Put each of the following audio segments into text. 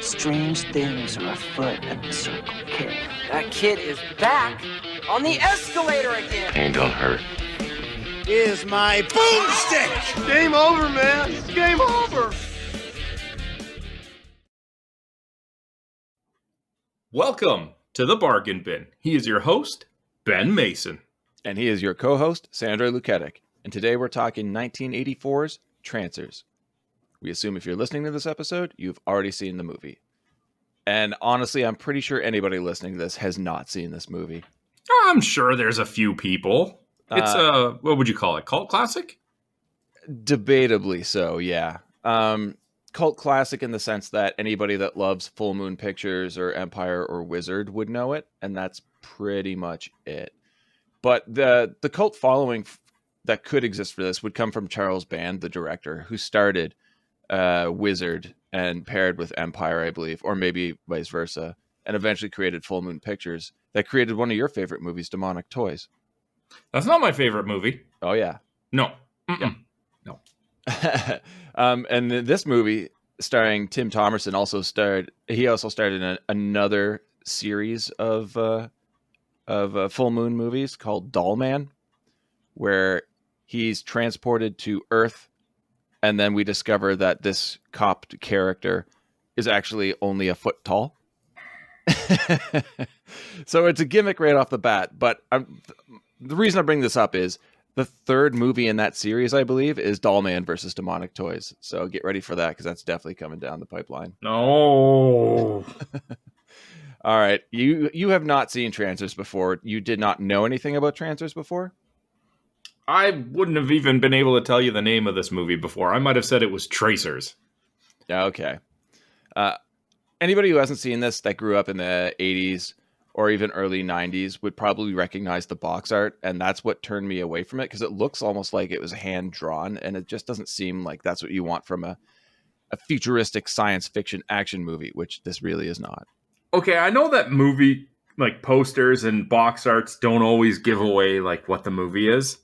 Strange things are afoot at the Circle K. That kid is back on the escalator again. Pain don't hurt. Here's my boomstick! Game over, man. It's game over. Welcome to the Bargain Bin. He is your host, Ben Mason. And he is your co-host, Sandra Luketic. And today we're talking 1984's Trancers. We assume if you're listening to this episode, you've already seen the movie. And honestly, I'm pretty sure anybody listening to this has not seen this movie. I'm sure there's a few people. It's a, what would you call it, cult classic? Debatably so, yeah. Cult classic in the sense that anybody that loves Full Moon Pictures or Empire or Wizard would know it, and that's pretty much it. But the cult following that could exist for this would come from Charles Band, the director, who started Wizard and paired with Empire, I believe, or maybe vice versa, and eventually created Full Moon Pictures that created one of your favorite movies, Demonic Toys. That's not my favorite movie. Oh, yeah. No. Yeah. No. And this movie, starring Tim Thomerson, also starred in another series of Full Moon movies called Doll Man, where he's transported to Earth, and then we discover that this cop character is actually only a foot tall. So it's a gimmick right off the bat, but the reason I bring this up is the third movie in that series, I believe, is Doll Man versus Demonic Toys. So get ready for that, because that's definitely coming down the pipeline. No. All right. You have not seen Trancers before. You did not know anything about Trancers before? I wouldn't have even been able to tell you the name of this movie before. I might have said it was Tracers. Okay. Anybody who hasn't seen this that grew up in the 80s or even early 90s would probably recognize the box art, and that's what turned me away from it, because it looks almost like it was hand-drawn, and it just doesn't seem like that's what you want from a futuristic science fiction action movie, which this really is not. Okay, I know that movie, like, posters and box arts don't always give away, like, what the movie is.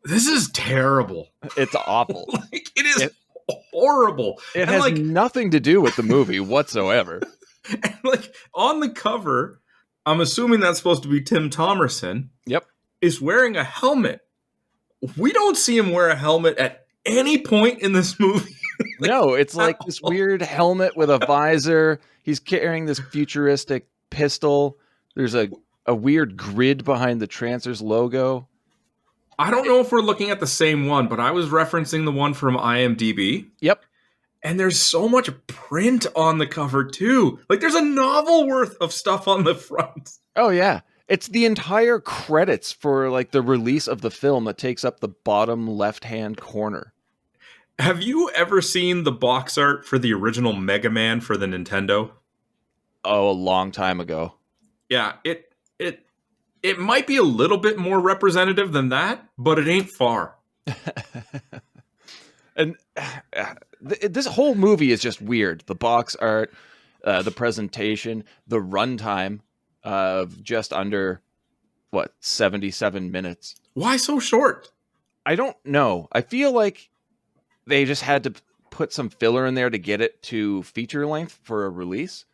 This is terrible. It's awful. Like, it is horrible. It has nothing to do with the movie whatsoever. And, like, on the cover, I'm assuming that's supposed to be Tim Thomerson. Yep. Is wearing a helmet. We don't see him wear a helmet at any point in this movie. No, it's like this weird helmet with a visor. He's carrying this futuristic pistol. There's a weird grid behind the Trancers logo. I don't know if we're looking at the same one, but I was referencing the one from IMDb. Yep. And there's so much print on the cover, too. Like, there's a novel worth of stuff on the front. Oh, yeah. It's the entire credits for, like, the release of the film that takes up the bottom left-hand corner. Have you ever seen the box art for the original Mega Man for the Nintendo? Oh, a long time ago. Yeah, it might be a little bit more representative than that, but it ain't far. And this whole movie is just weird. The box art, the presentation, the runtime of just under, 77 minutes. Why so short? I don't know. I feel like they just had to put some filler in there to get it to feature length for a release.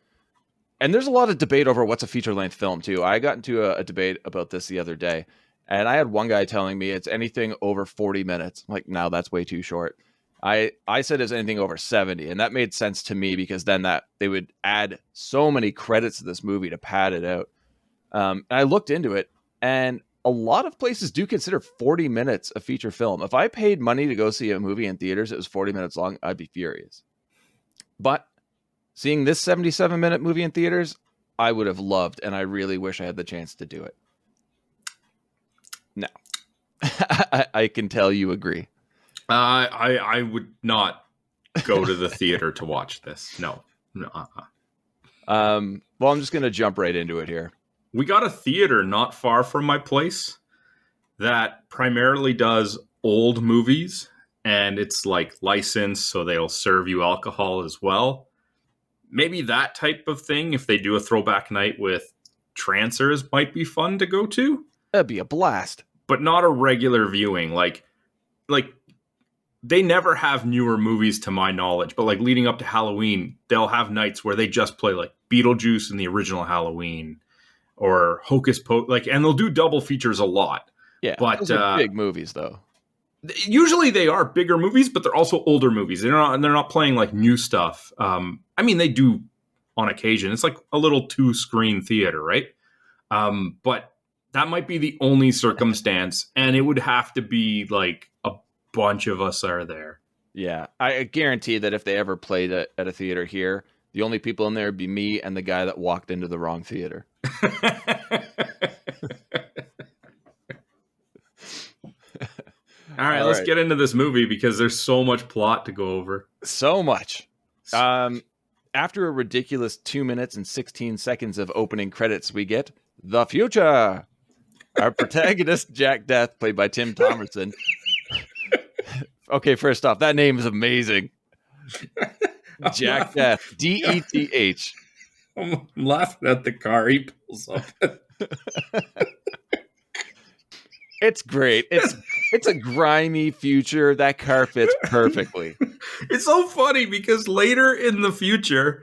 And there's a lot of debate over what's a feature length film, too. I got into a debate about this the other day, and I had one guy telling me it's anything over 40 minutes. I'm like, no, that's way too short. I said it's anything over 70, and that made sense to me, because then that they would add so many credits to this movie to pad it out. And I looked into it, and a lot of places do consider 40 minutes a feature film. If I paid money to go see a movie in theaters, it was 40 minutes long, I'd be furious. But seeing this 77-minute movie in theaters, I would have loved, and I really wish I had the chance to do it. No. I can tell you agree. I would not go to the theater to watch this. No. Well, I'm just going to jump right into it here. We got a theater not far from my place that primarily does old movies, and it's like licensed, so they'll serve you alcohol as well. Maybe that type of thing, if they do a throwback night with Trancers, might be fun to go to. That'd be a blast. But not a regular viewing. Like they never have newer movies to my knowledge, but like leading up to Halloween, they'll have nights where they just play like Beetlejuice and the original Halloween or Hocus Pocus, like, and they'll do double features a lot. Yeah, but those are big movies though. Usually they are bigger movies, but they're also older movies. They're not playing like new stuff. I mean, they do on occasion. It's like a little 2-screen theater, right? But that might be the only circumstance, and it would have to be like a bunch of us are there. Yeah, I guarantee that if they ever played at a theater here, the only people in there would be me and the guy that walked into the wrong theater. All right, let's get into this movie because there's so much plot to go over. So much. After a ridiculous 2 minutes and 16 seconds of opening credits, we get the future. Our protagonist, Jack Deth, played by Tim Thomerson. Okay, first off, that name is amazing. Jack Deth, D-E-T-H. I'm laughing at the car he pulls up. It's great. It's a grimy future. That car fits perfectly. It's so funny because later in the future,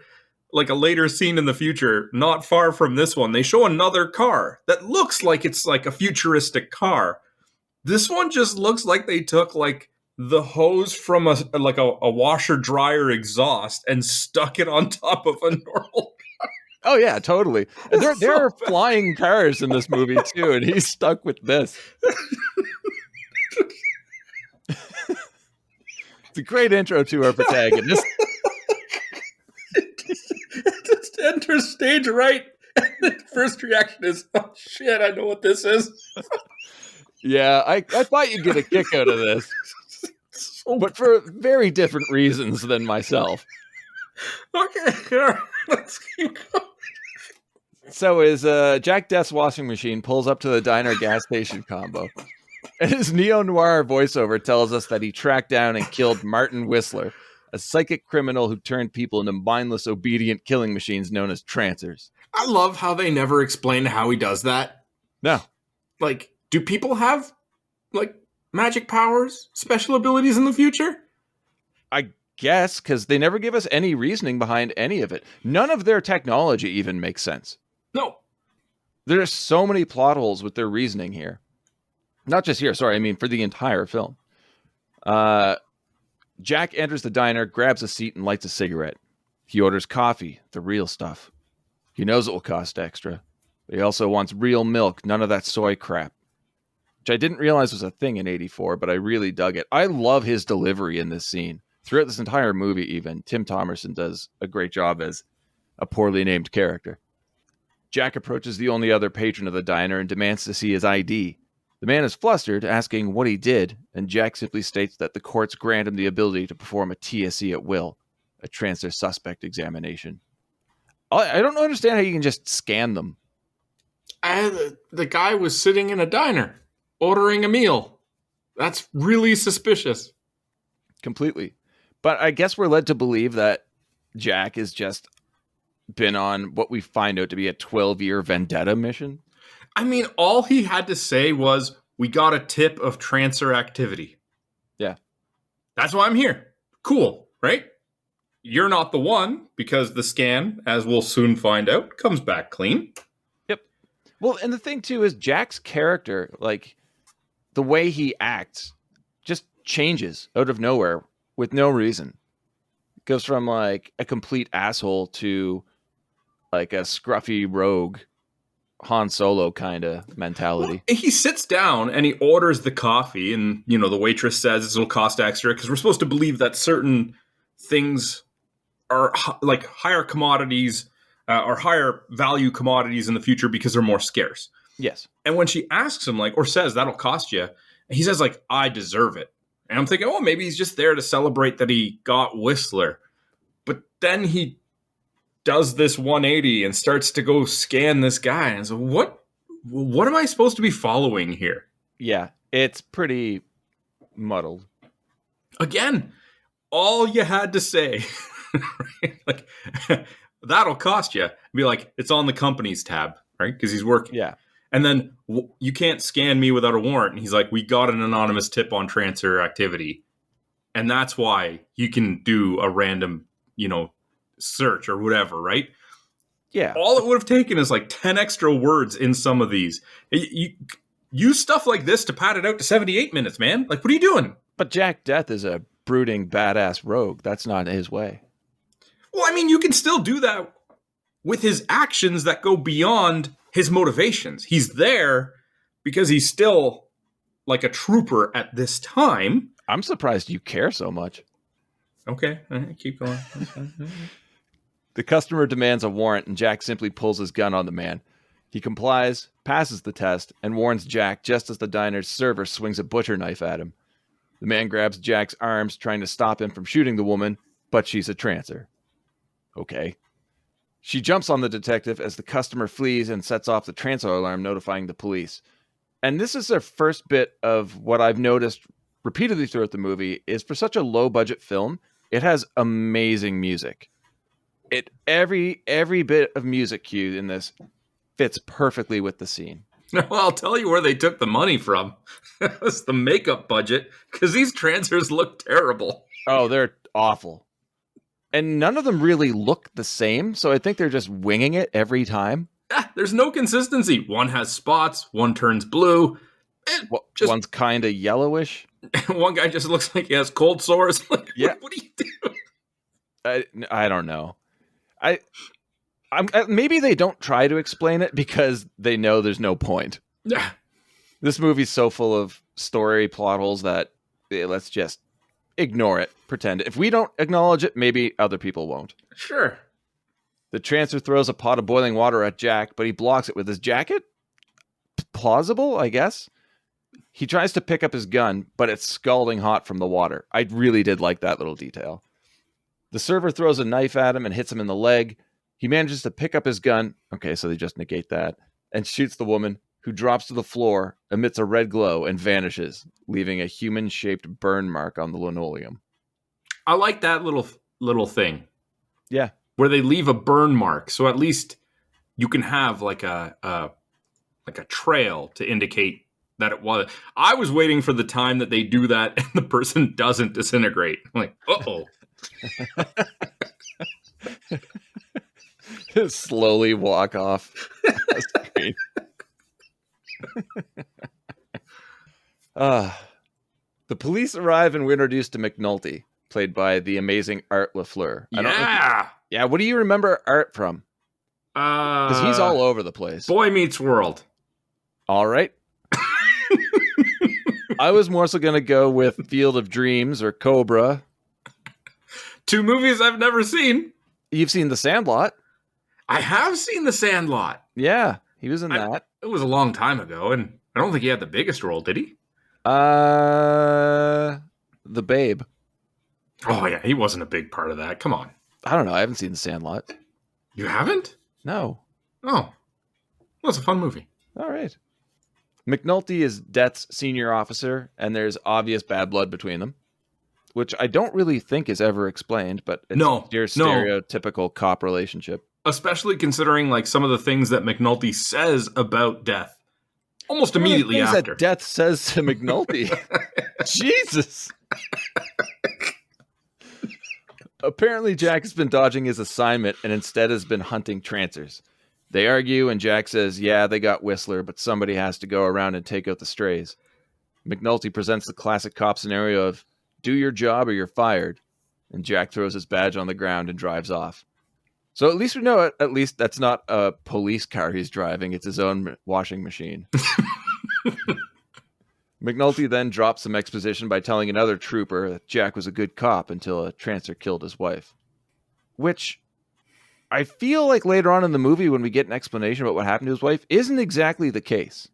like a later scene in the future, not far from this one, they show another car that looks like it's like a futuristic car. This one just looks like they took like the hose from a washer dryer exhaust and stuck it on top of a normal car. Oh yeah, totally. And there are flying cars in this movie too, and he's stuck with this. It's a great intro to our protagonist. It just enters stage right, and the first reaction is, "Oh shit, I know what this is." Yeah, I thought you'd get a kick out of this, but for very different reasons than myself. Okay, all right, let's keep going. So his Jack Deth's washing machine pulls up to the diner gas station combo. And his neo-noir voiceover tells us that he tracked down and killed Martin Whistler, a psychic criminal who turned people into mindless, obedient killing machines known as Trancers. I love how they never explain how he does that. No. Like, do people have, like, magic powers, special abilities in the future? I guess, because they never give us any reasoning behind any of it. None of their technology even makes sense. No. There's so many plot holes with their reasoning here. Not just here, sorry, I mean for the entire film. Jack enters the diner, grabs a seat, and lights a cigarette. He orders coffee, the real stuff. He knows it will cost extra. But he also wants real milk, none of that soy crap. Which I didn't realize was a thing in '84, but I really dug it. I love his delivery in this scene. Throughout this entire movie, even, Tim Thomerson does a great job as a poorly named character. Jack approaches the only other patron of the diner and demands to see his ID. The man is flustered, asking what he did, and Jack simply states that the courts grant him the ability to perform a TSE at will, a transfer suspect examination. I don't understand how you can just scan them. The guy was sitting in a diner, ordering a meal. That's really suspicious. Completely. But I guess we're led to believe that Jack has just been on what we find out to be a 12-year vendetta mission. I mean, all he had to say was, "We got a tip of Trancer activity." Yeah. That's why I'm here. Cool, right? You're not the one, because the scan, as we'll soon find out, comes back clean. Yep. Well, and the thing, too, is Jack's character, like, the way he acts just changes out of nowhere with no reason. It goes from, like, a complete asshole to, like, a scruffy rogue Han Solo kind of mentality. Well, he sits down and he orders the coffee, and the waitress says it'll cost extra because we're supposed to believe that certain things are like higher commodities or higher value commodities in the future because they're more scarce. Yes. And when she asks him, like, or says that'll cost you, he says, like, I deserve it. And I'm thinking, oh, maybe he's just there to celebrate that he got Whistler. But then he does this 180 and starts to go scan this guy. And so what am I supposed to be following here? Yeah, it's pretty muddled. Again, all you had to say, right? Like, that'll cost you. Be like, it's on the company's tab, right? Because he's working. Yeah. And then you can't scan me without a warrant. And he's like, we got an anonymous tip on Trancer activity. And that's why you can do a random, search or whatever, right? Yeah. All it would have taken is like 10 extra words in some of these. You use stuff like this to pad it out to 78 minutes, man. Like, what are you doing? But Jack Deth is a brooding, badass rogue. That's not his way. Well, I mean, you can still do that with his actions that go beyond his motivations. He's there because he's still like a trooper at this time. I'm surprised you care so much. Okay, keep going. The customer demands a warrant, and Jack simply pulls his gun on the man. He complies, passes the test, and warns Jack just as the diner's server swings a butcher knife at him. The man grabs Jack's arms, trying to stop him from shooting the woman, but she's a trancer. Okay. She jumps on the detective as the customer flees and sets off the trancer alarm, notifying the police. And this is their first bit of what I've noticed repeatedly throughout the movie is for such a low-budget film, it has amazing music. Every bit of music cued in this fits perfectly with the scene. Well, I'll tell you where they took the money from. It's the makeup budget, because these trancers look terrible. Oh, they're awful. And none of them really look the same, so I think they're just winging it every time. Yeah, there's no consistency. One has spots, one turns blue. One's kind of yellowish. One guy just looks like he has cold sores. Like, Yeah. What do you do? I don't know. Maybe they don't try to explain it because they know there's no point. Yeah. This movie's so full of story plot holes that let's just ignore it. Pretend. If we don't acknowledge it, maybe other people won't. Sure. The trancer throws a pot of boiling water at Jack, but he blocks it with his jacket? Plausible, I guess? He tries to pick up his gun, but it's scalding hot from the water. I really did like that little detail. The server throws a knife at him and hits him in the leg. He manages to pick up his gun. Okay, so they just negate that. And shoots the woman, who drops to the floor, emits a red glow, and vanishes, leaving a human-shaped burn mark on the linoleum. I like that little thing. Yeah. Where they leave a burn mark, so at least you can have like a trail to indicate that it was. I was waiting for the time that they do that and the person doesn't disintegrate. I'm like, uh-oh. Slowly walk off the screen. The police arrive and we're introduced to McNulty, played by the amazing Art LaFleur. Yeah, what do you remember Art from? Because he's all over the place. Boy Meets World. All right. I was more so going to go with Field of Dreams or Cobra. Two movies I've never seen. You've seen The Sandlot. I have seen The Sandlot. Yeah, he was in that. It was a long time ago, and I don't think he had the biggest role, did he? The Babe. Oh, yeah, he wasn't a big part of that. Come on. I don't know. I haven't seen The Sandlot. You haven't? No. Oh. Well, it's a fun movie. All right. McNulty is Deth's senior officer, and there's obvious bad blood between them, which I don't really think is ever explained, but it's your stereotypical cop relationship. Especially considering like some of the things that McNulty says about Deth almost immediately after. That Deth says to McNulty. Jesus. Apparently, Jack has been dodging his assignment and instead has been hunting trancers. They argue, and Jack says, yeah, they got Whistler, but somebody has to go around and take out the strays. McNulty presents the classic cop scenario of, do your job or you're fired. And Jack throws his badge on the ground and drives off. So at least we know at least that's not a police car he's driving. It's his own washing machine. McNulty then drops some exposition by telling another trooper that Jack was a good cop until a trancer killed his wife. Which I feel like later on in the movie when we get an explanation about what happened to his wife isn't exactly the case.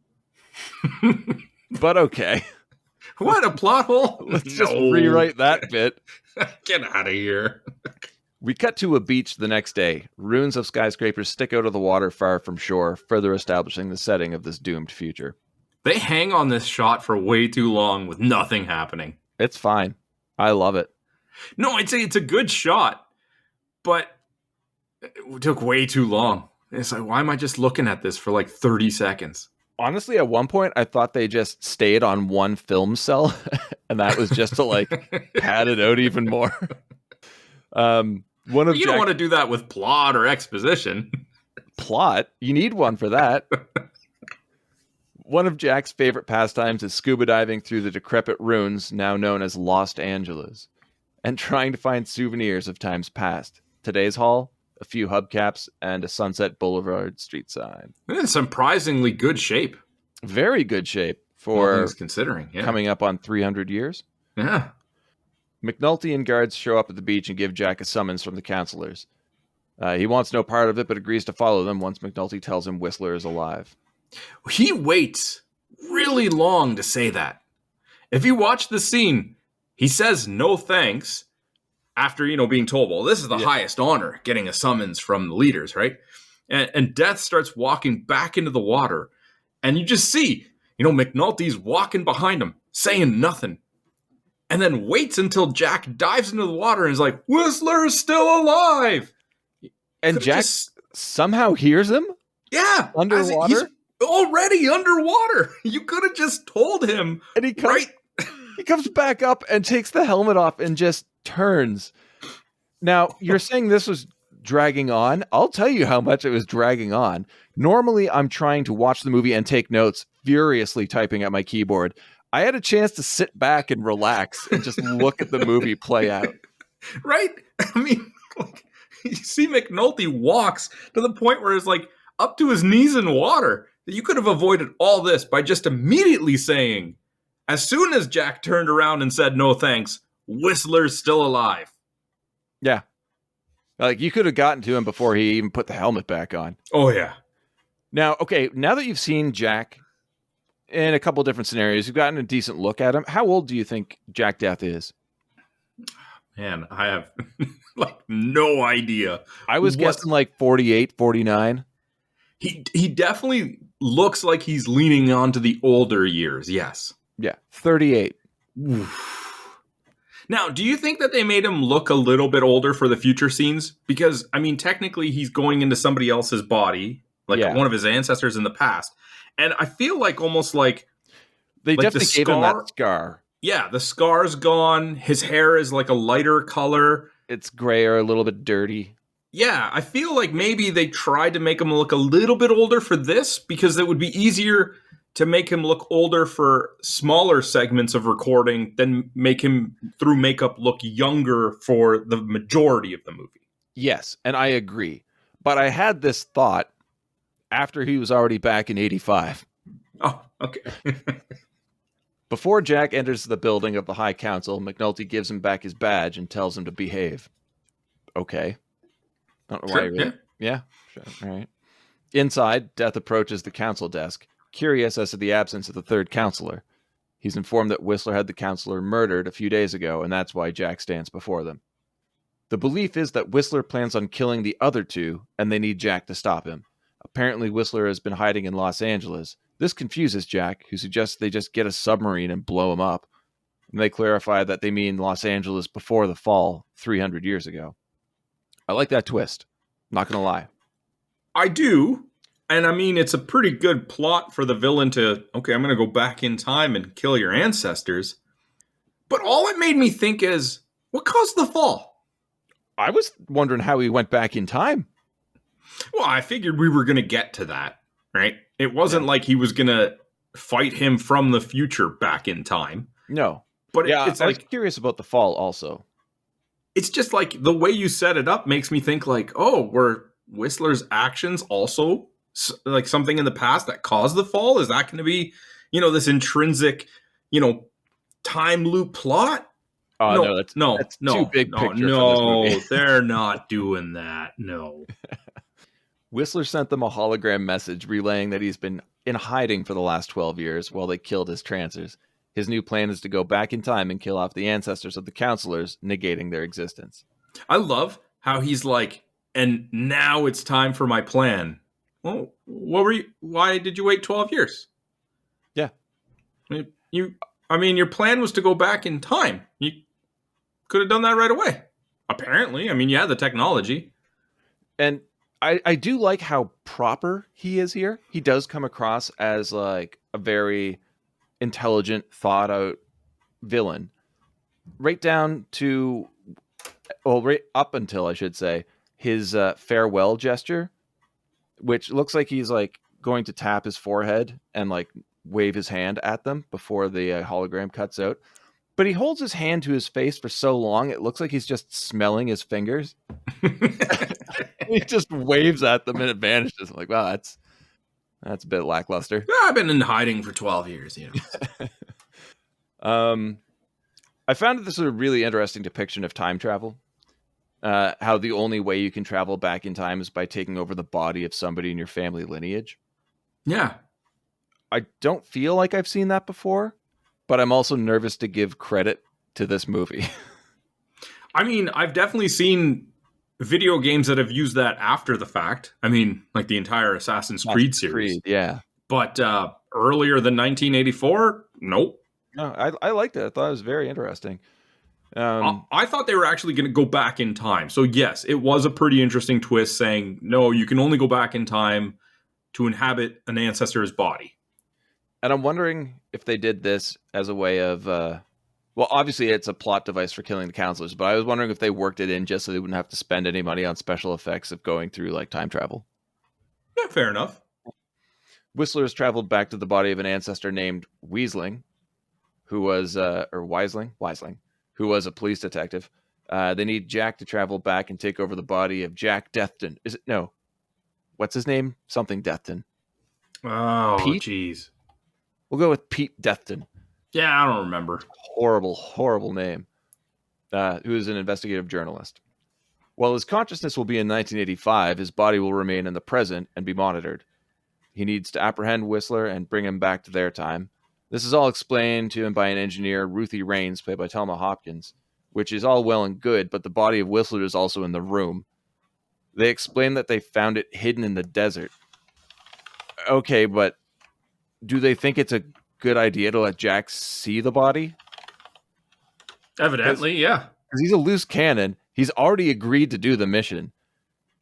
But okay. What a plot hole. Let's just rewrite that bit. Get out of here. We cut to a beach the next day. Ruins of skyscrapers stick out of the water far from shore, further establishing the setting of this doomed future. They hang on this shot for way too long with nothing happening. It's fine. I love it. No, I'd say it's a good shot, but it took way too long. It's like, why am I just looking at this for like 30 seconds? Honestly, at one point, I thought they just stayed on one film cell, and that was just to like pad it out even more. You don't want to do that with plot or exposition. Plot? You need one for that. One of Jack's favorite pastimes is scuba diving through the decrepit ruins, now known as Los Angeles, and trying to find souvenirs of times past. Today's haul, a few hubcaps, and a Sunset Boulevard street sign. In surprisingly good shape. Very good shape for considering coming up on 300 years. Yeah. McNulty and guards show up at the beach and give Jack a summons from the counselors. He wants no part of it, but agrees to follow them once McNulty tells him Whistler is alive. He waits really long to say that. If you watch the scene, he says no thanks after, being told, well, this is the highest honor, getting a summons from the leaders, right? And Deth starts walking back into the water, and you just see, McNulty's walking behind him, saying nothing, and then waits until Jack dives into the water and is like, Whistler is still alive! And Jack somehow hears him? Yeah! Underwater? He's already underwater! You could have just told him. And he comes back up and takes the helmet off and just turns. Now, you're saying this was dragging on. I'll tell you how much it was dragging on. Normally, I'm trying to watch the movie and take notes, furiously typing at my keyboard. I had a chance to sit back and relax and just look at the movie play out. Right? I mean, you see McNulty walks to the point where it's like up to his knees in water. You could have avoided all this by just immediately saying, as soon as Jack turned around and said no thanks, Whistler's still alive. Yeah. Like, you could have gotten to him before he even put the helmet back on. Oh, yeah. Now, okay, now that you've seen Jack in a couple different scenarios, you've gotten a decent look at him. How old do you think Jack Deth is? Man, I have no idea. I was guessing 48, 49. He definitely looks like he's leaning on to the older years, yes. Yeah, 38. Now, do you think that they made him look a little bit older for the future scenes? Because, I mean, technically he's going into somebody else's body, one of his ancestors in the past. And I feel almost like they definitely gave him that scar. Yeah, the scar's gone. His hair is like a lighter color. It's grayer, a little bit dirty. Yeah, I feel like maybe they tried to make him look a little bit older for this because it would be easier to make him look older for smaller segments of recording than make him, through makeup, look younger for the majority of the movie. Yes, and I agree. But I had this thought after he was already back in 85. Oh, okay. Before Jack enters the building of the High Council, McNulty gives him back his badge and tells him to behave. Okay. I don't know why. Sure, yeah, sure. All right. Inside, Deth approaches the council desk, curious as to the absence of the third counselor. He's informed that Whistler had the counselor murdered a few days ago, and that's why Jack stands before them. The belief is that Whistler plans on killing the other two, and they need Jack to stop him. Apparently, Whistler has been hiding in Los Angeles. This confuses Jack, who suggests they just get a submarine and blow him up. And they clarify that they mean Los Angeles before the fall, 300 years ago. I like that twist. Not going to lie. I do. And I mean, it's a pretty good plot for the villain to, okay, I'm going to go back in time and kill your ancestors. But all it made me think is, what caused the fall? I was wondering how he went back in time. Well, I figured we were going to get to that, right? It wasn't like he was going to fight him from the future back in time. No. But I was curious about the fall also. It's just like the way you set it up makes me think were Whistler's actions also like something in the past that caused the fall? Is that going to be, this intrinsic, time loop plot? Oh, no, that's too big picture for this movie. They're not doing that. No. Whistler sent them a hologram message relaying that he's been in hiding for the last 12 years while they killed his Trancers. His new plan is to go back in time and kill off the ancestors of the counselors, negating their existence. I love how he's like, and now it's time for my plan. Well, why did you wait 12 years? Yeah. Your plan was to go back in time. You could have done that right away. Apparently. You had the technology. And I do like how proper he is here. He does come across as like a very intelligent, thought out villain. Right down to, well, right up until, I should say, his farewell gesture, which looks like he's like going to tap his forehead and like wave his hand at them before the hologram cuts out. But he holds his hand to his face for so long, it looks like he's just smelling his fingers. He just waves at them and it vanishes. I'm like, wow, that's a bit lackluster. I've been in hiding for 12 years, you know. I found that this was a really interesting depiction of time travel. How the only way you can travel back in time is by taking over the body of somebody in your family lineage. Yeah. I don't feel like I've seen that before, but I'm also nervous to give credit to this movie. I mean, I've definitely seen video games that have used that after the fact. I mean, like the entire Assassin's Creed series. Yeah. But earlier than 1984, nope. No, I liked it. I thought it was very interesting. I thought they were actually going to go back in time. So yes, it was a pretty interesting twist saying, no, you can only go back in time to inhabit an ancestor's body. And I'm wondering if they did this as a way of, well, obviously it's a plot device for killing the counselors, but I was wondering if they worked it in just so they wouldn't have to spend any money on special effects of going through like time travel. Yeah, fair enough. Whistler has traveled back to the body of an ancestor named Weisling, who was, or Weisling, who was a police detective. They need Jack to travel back and take over the body of Jack Dethton. Is it? No. What's his name? Something Dethton. Oh, Pete? jeez. We'll go with Pete Dethton. Yeah, I don't remember. Horrible, horrible name. Who is an investigative journalist. While his consciousness will be in 1985, his body will remain in the present and be monitored. He needs to apprehend Whistler and bring him back to their time. This is all explained to him by an engineer, Ruthie Raines, played by Thelma Hopkins, which is all well and good, but the body of Whistler is also in the room. They explain that they found it hidden in the desert. Okay, but do they think it's a good idea to let Jack see the body? Evidently, yeah. Because he's a loose cannon. He's already agreed to do the mission.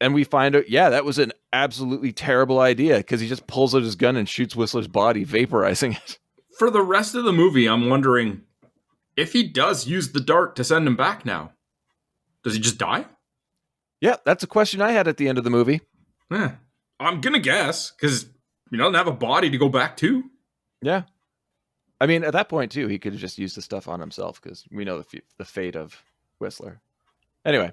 And we find out, yeah, that was an absolutely terrible idea because he just pulls out his gun and shoots Whistler's body, vaporizing it. For the rest of the movie, I'm wondering if he does use the dart to send him back now. Does he just die? Yeah, that's a question I had at the end of the movie. Yeah, I'm going to guess because he doesn't have a body to go back to. Yeah. I mean, at that point, too, he could have just used the stuff on himself because we know the fate of Whistler. Anyway,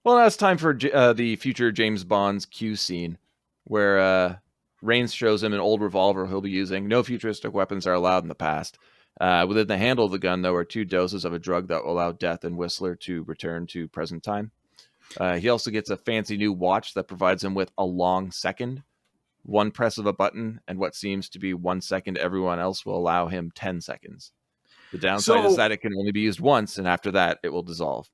well, now it's time for the future James Bond's Q scene where Raines shows him an old revolver he'll be using. No futuristic weapons are allowed in the past. Within the handle of the gun, though, are 2 doses of a drug that will allow Deth and Whistler to return to present time. He also gets a fancy new watch that provides him with a long second. 1 press of a button, and what seems to be 1 second everyone else will allow him 10 seconds. The downside is that it can only be used once, and after that, it will dissolve.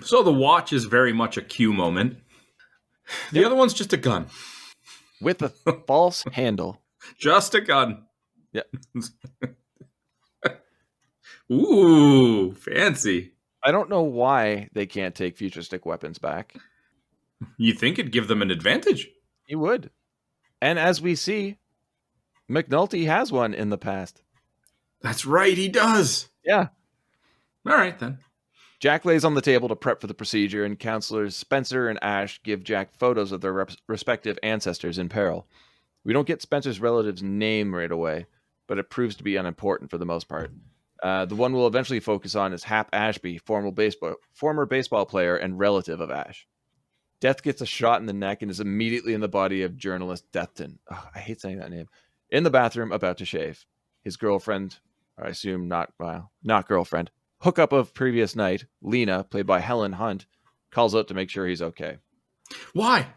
So the watch is very much a Q moment. The other one's just a gun. With a false handle. Just a gun. Yeah. Ooh, fancy. I don't know why they can't take futuristic weapons back. You think it'd give them an advantage? You would. And as we see, McNulty has one in the past. That's right, he does. Yeah. All right, then. Jack lays on the table to prep for the procedure, and counselors Spencer and Ash give Jack photos of their respective ancestors in peril. We don't get Spencer's relative's name right away, but it proves to be unimportant for the most part. The one we'll eventually focus on is Hap Ashby, former baseball player and relative of Ash. Deth gets a shot in the neck and is immediately in the body of journalist Dethton. Oh, I hate saying that name. In the bathroom, about to shave. His girlfriend, or I assume not girlfriend, hookup of previous night, Lena, played by Helen Hunt, calls out to make sure he's okay. Why?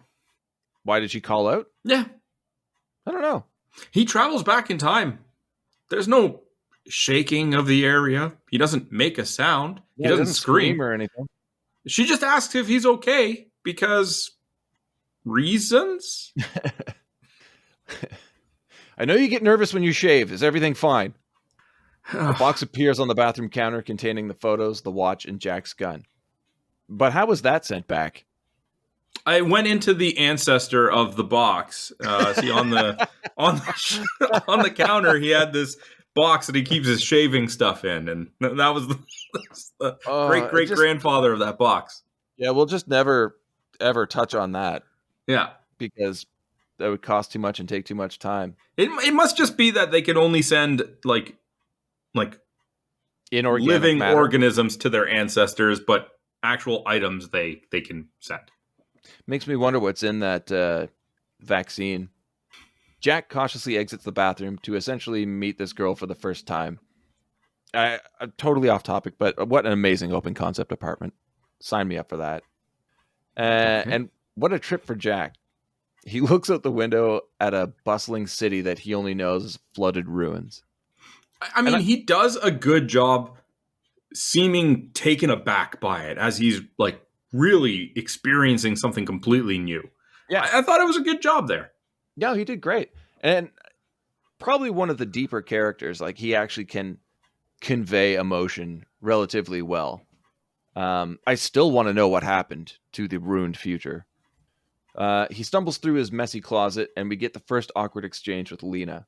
Why did she call out? Yeah. I don't know. He travels back in time. There's no shaking of the area. He doesn't make a sound. Yeah, he doesn't scream or anything. She just asks if he's okay because reasons? I know you get nervous when you shave. Is everything fine? A box appears on the bathroom counter containing the photos, the watch, and Jack's gun. But how was that sent back? I went into the ancestor of the box. See on the on the counter, he had this box that he keeps his shaving stuff in, and that was the great grandfather of that box. Yeah, we'll just never ever touch on that. Yeah, because that would cost too much and take too much time. It must just be that they can only send like inorganic living matter. organisms to their ancestors, but actual items they can send. Makes me wonder what's in that vaccine. Jack cautiously exits the bathroom to essentially meet this girl for the first time. I'm totally off topic, but what an amazing open concept apartment. Sign me up for that. And what a trip for Jack. He looks out the window at a bustling city that he only knows as flooded ruins. I mean, he does a good job seeming taken aback by it as he's like really experiencing something completely new. Yeah. I thought it was a good job there. Yeah, he did great. And probably one of the deeper characters. Like, he actually can convey emotion relatively well. I still want to know what happened to the ruined future. He stumbles through his messy closet, and we get the first awkward exchange with Lena.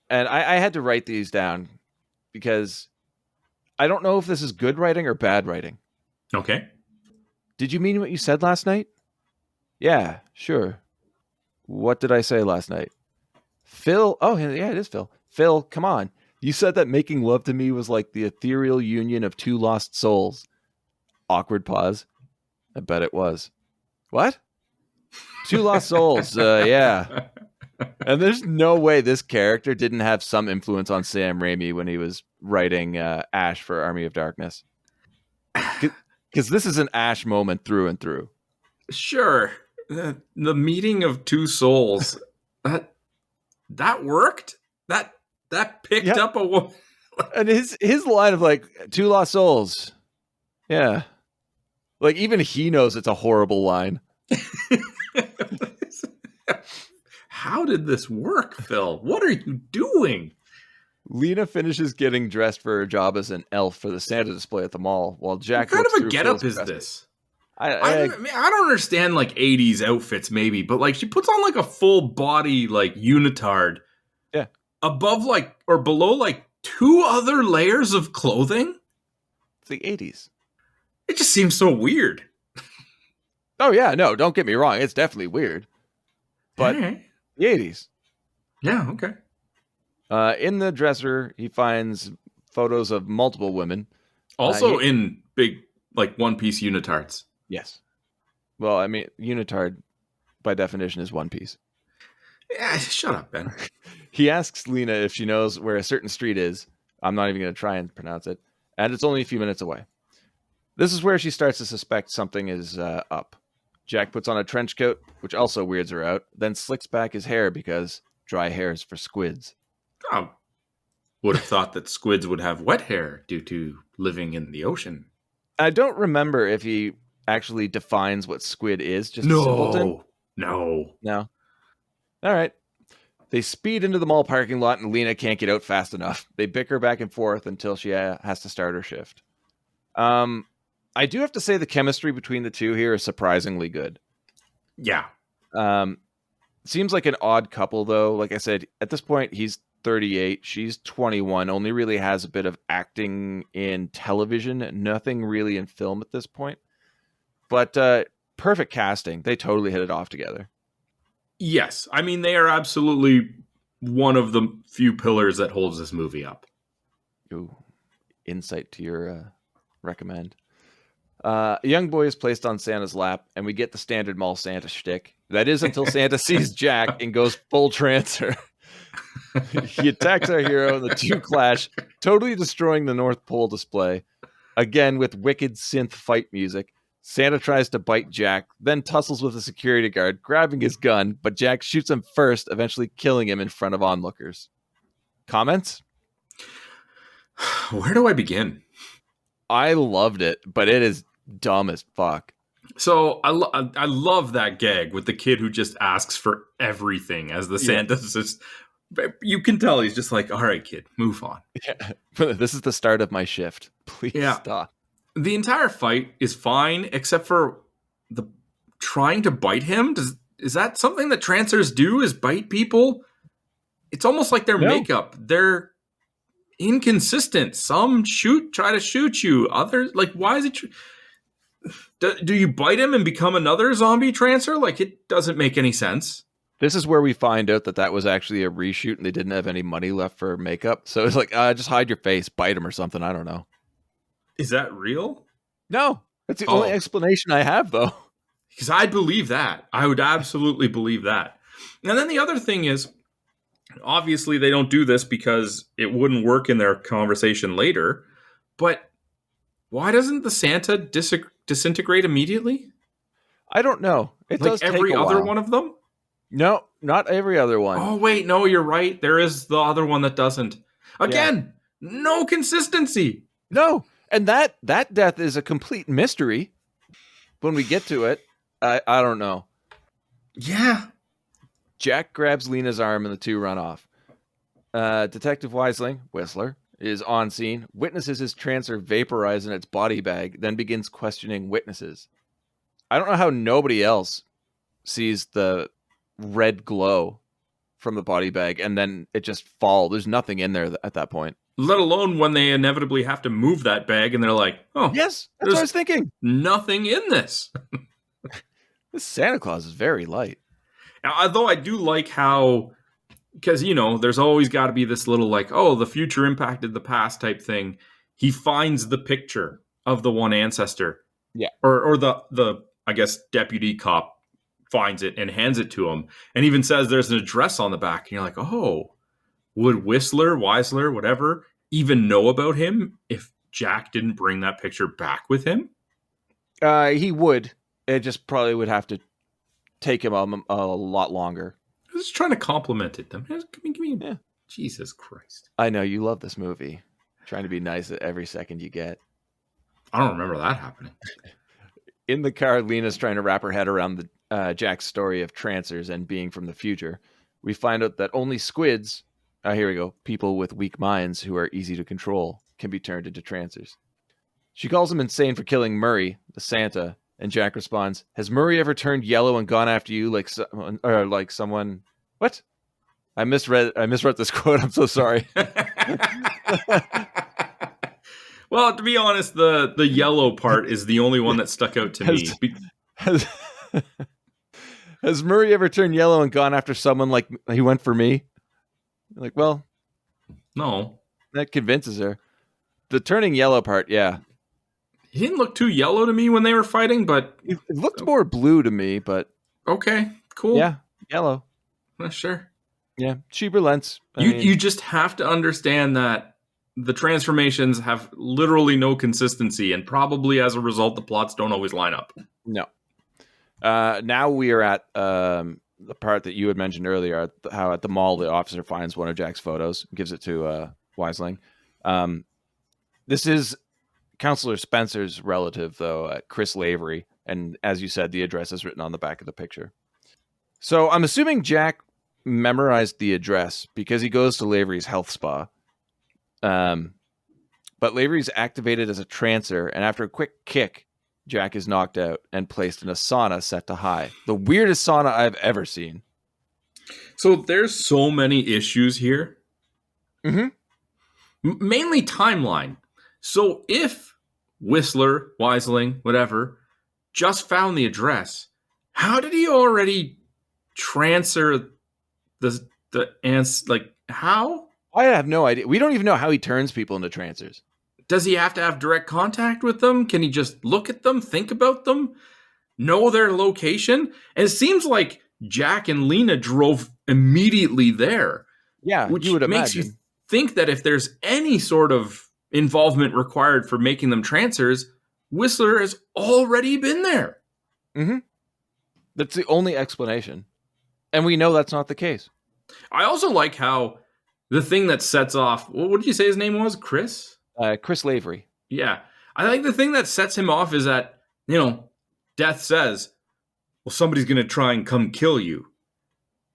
And I had to write these down because I don't know if this is good writing or bad writing. Okay. Did you mean what you said last night? Yeah, sure. What did I say last night? Phil. Oh, yeah, it is Phil. Phil, come on. You said that making love to me was like the ethereal union of two lost souls. Awkward pause. I bet it was. What? Two lost souls. Yeah. And there's no way this character didn't have some influence on Sam Raimi when he was writing Ash for Army of Darkness. Because this is an Ash moment through and through. Sure. The meeting of two souls. that worked? That picked up a woman. And his line of like, two lost souls. Yeah. Like, even he knows it's a horrible line. How did this work, Phil? What are you doing? Lena finishes getting dressed for her job as an elf for the Santa display at the mall, while Jack what kind looks of a through getup Phil's is this? I don't understand like 80s outfits maybe, but like she puts on like a full body like unitard. Yeah. Above like or below like two other layers of clothing. It's the 80s. It just seems so weird. Oh yeah, no, don't get me wrong. It's definitely weird. But right. The 80s. Yeah, okay. In the dresser, he finds photos of multiple women. Also in big, like, one-piece unitards. Yes. Well, I mean, unitard, by definition, is one piece. Yeah, shut up, Ben. He asks Lena if she knows where a certain street is. I'm not even going to try and pronounce it. And it's only a few minutes away. This is where she starts to suspect something is up. Jack puts on a trench coat, which also weirds her out, then slicks back his hair because dry hair is for squids. Oh, would have thought that squids would have wet hair due to living in the ocean. I don't remember if he actually defines what squid is. Just No. All right. They speed into the mall parking lot, and Lena can't get out fast enough. They bicker back and forth until she has to start her shift. I do have to say the chemistry between the two here is surprisingly good. Yeah. Seems like an odd couple, though. Like I said, at this point, he's 38. She's 21. Only really has a bit of acting in television. Nothing really in film at this point. But perfect casting. They totally hit it off together. Yes. I mean, they are absolutely one of the few pillars that holds this movie up. Ooh, insight to your recommend. A young boy is placed on Santa's lap, and we get the standard mall Santa shtick. That is until Santa sees Jack and goes full Trancer. He attacks our hero, and the two clash, totally destroying the North Pole display. Again, with wicked synth fight music. Santa tries to bite Jack, then tussles with a security guard, grabbing his gun, but Jack shoots him first, eventually killing him in front of onlookers. Comments? Where do I begin? I loved it, but it is dumb as fuck. So I love that gag with the kid who just asks for everything as the Santa's just, you can tell he's just like, all right, kid, move on. Yeah. This is the start of my shift. Please stop. The entire fight is fine, except for the trying to bite him? Is that something that Trancers do, is bite people? It's almost like their makeup. They're inconsistent. Some try to shoot you. Others, like, why is it... Do you bite him and become another zombie Trancer? Like, it doesn't make any sense. This is where we find out that was actually a reshoot and they didn't have any money left for makeup. So it's like, just hide your face, bite him or something. I don't know. Is that real? No. That's the only explanation I have, though. Because I'd believe that. I would absolutely believe that. And then the other thing is, obviously they don't do this because it wouldn't work in their conversation later. But why doesn't the Santa disintegrate immediately? I don't know. It like does take every a other while. one of them? No, not every other one. Oh, wait. No, you're right. There is the other one that doesn't. Again, no consistency. No. And that death is a complete mystery. When we get to it, I don't know. Yeah. Jack grabs Lena's arm and the two run off. Detective Weisling, Whistler, is on scene, witnesses his Trancer vaporize in its body bag, then begins questioning witnesses. I don't know how nobody else sees the red glow from the body bag and then it just falls. There's nothing in there at that point. Let alone when they inevitably have to move that bag and they're like, oh, yes, that's what I was thinking. Nothing in this. This Santa Claus is very light. Although I do like how, because, there's always got to be this little like, oh, the future impacted the past type thing. He finds the picture of the one ancestor. Yeah. Or the I guess, deputy cop finds it and hands it to him and even says there's an address on the back. And you're like, oh, would Whistler, Weisler, whatever, even know about him if Jack didn't bring that picture back with him? He would. It just probably would have to take him a lot longer. I was just trying to compliment it. Give me. Yeah. Jesus Christ. I know, you love this movie. Trying to be nice at every second you get. I don't remember that happening. In the car, Lena's trying to wrap her head around Jack's story of Trancers and being from the future. We find out that only squids, here we go, people with weak minds who are easy to control, can be turned into Trancers. She calls him insane for killing Murray, the Santa, and Jack responds, "Has Murray ever turned yellow and gone after you like someone? What? I misread this quote. I'm so sorry." Well, to be honest, the yellow part is the only one that stuck out to me. Has Murray ever turned yellow and gone after someone like he went for me? Like, well, no. That convinces her. The turning yellow part, yeah. He didn't look too yellow to me when they were fighting, but... It looked more blue to me, but... Okay, cool. Yeah, yellow. Sure. Yeah, she relents. You just have to understand that the transformations have literally no consistency, and probably as a result, the plots don't always line up. No. Now we are at the part that you had mentioned earlier, how at the mall the officer finds one of Jack's photos, gives it to Weisling. This is Counselor Spencer's relative, though, Chris Lavery, and as you said, the address is written on the back of the picture. So I'm assuming Jack memorized the address because he goes to Lavery's health spa. But Lavery's activated as a Trancer, and after a quick kick, Jack is knocked out and placed in a sauna set to high. The weirdest sauna I've ever seen. So there's so many issues here. Mm-hmm. Mainly timeline. So if Whistler, Weisling, whatever, just found the address, how did he already transfer the ants? Like, how? I have no idea. We don't even know how he turns people into Trancers. Does he have to have direct contact with them? Can he just look at them, think about them, know their location? And it seems like Jack and Lena drove immediately there. Yeah, which you would makes imagine. you think that if there's any sort of involvement required for making them Trancers, Whistler has already been there. Mm-hmm. That's the only explanation. And we know that's not the case. I also like how the thing that sets off, what did you say his name was? Chris? Chris Lavery. Yeah. I think the thing that sets him off is that, Deth says, well, somebody's going to try and come kill you.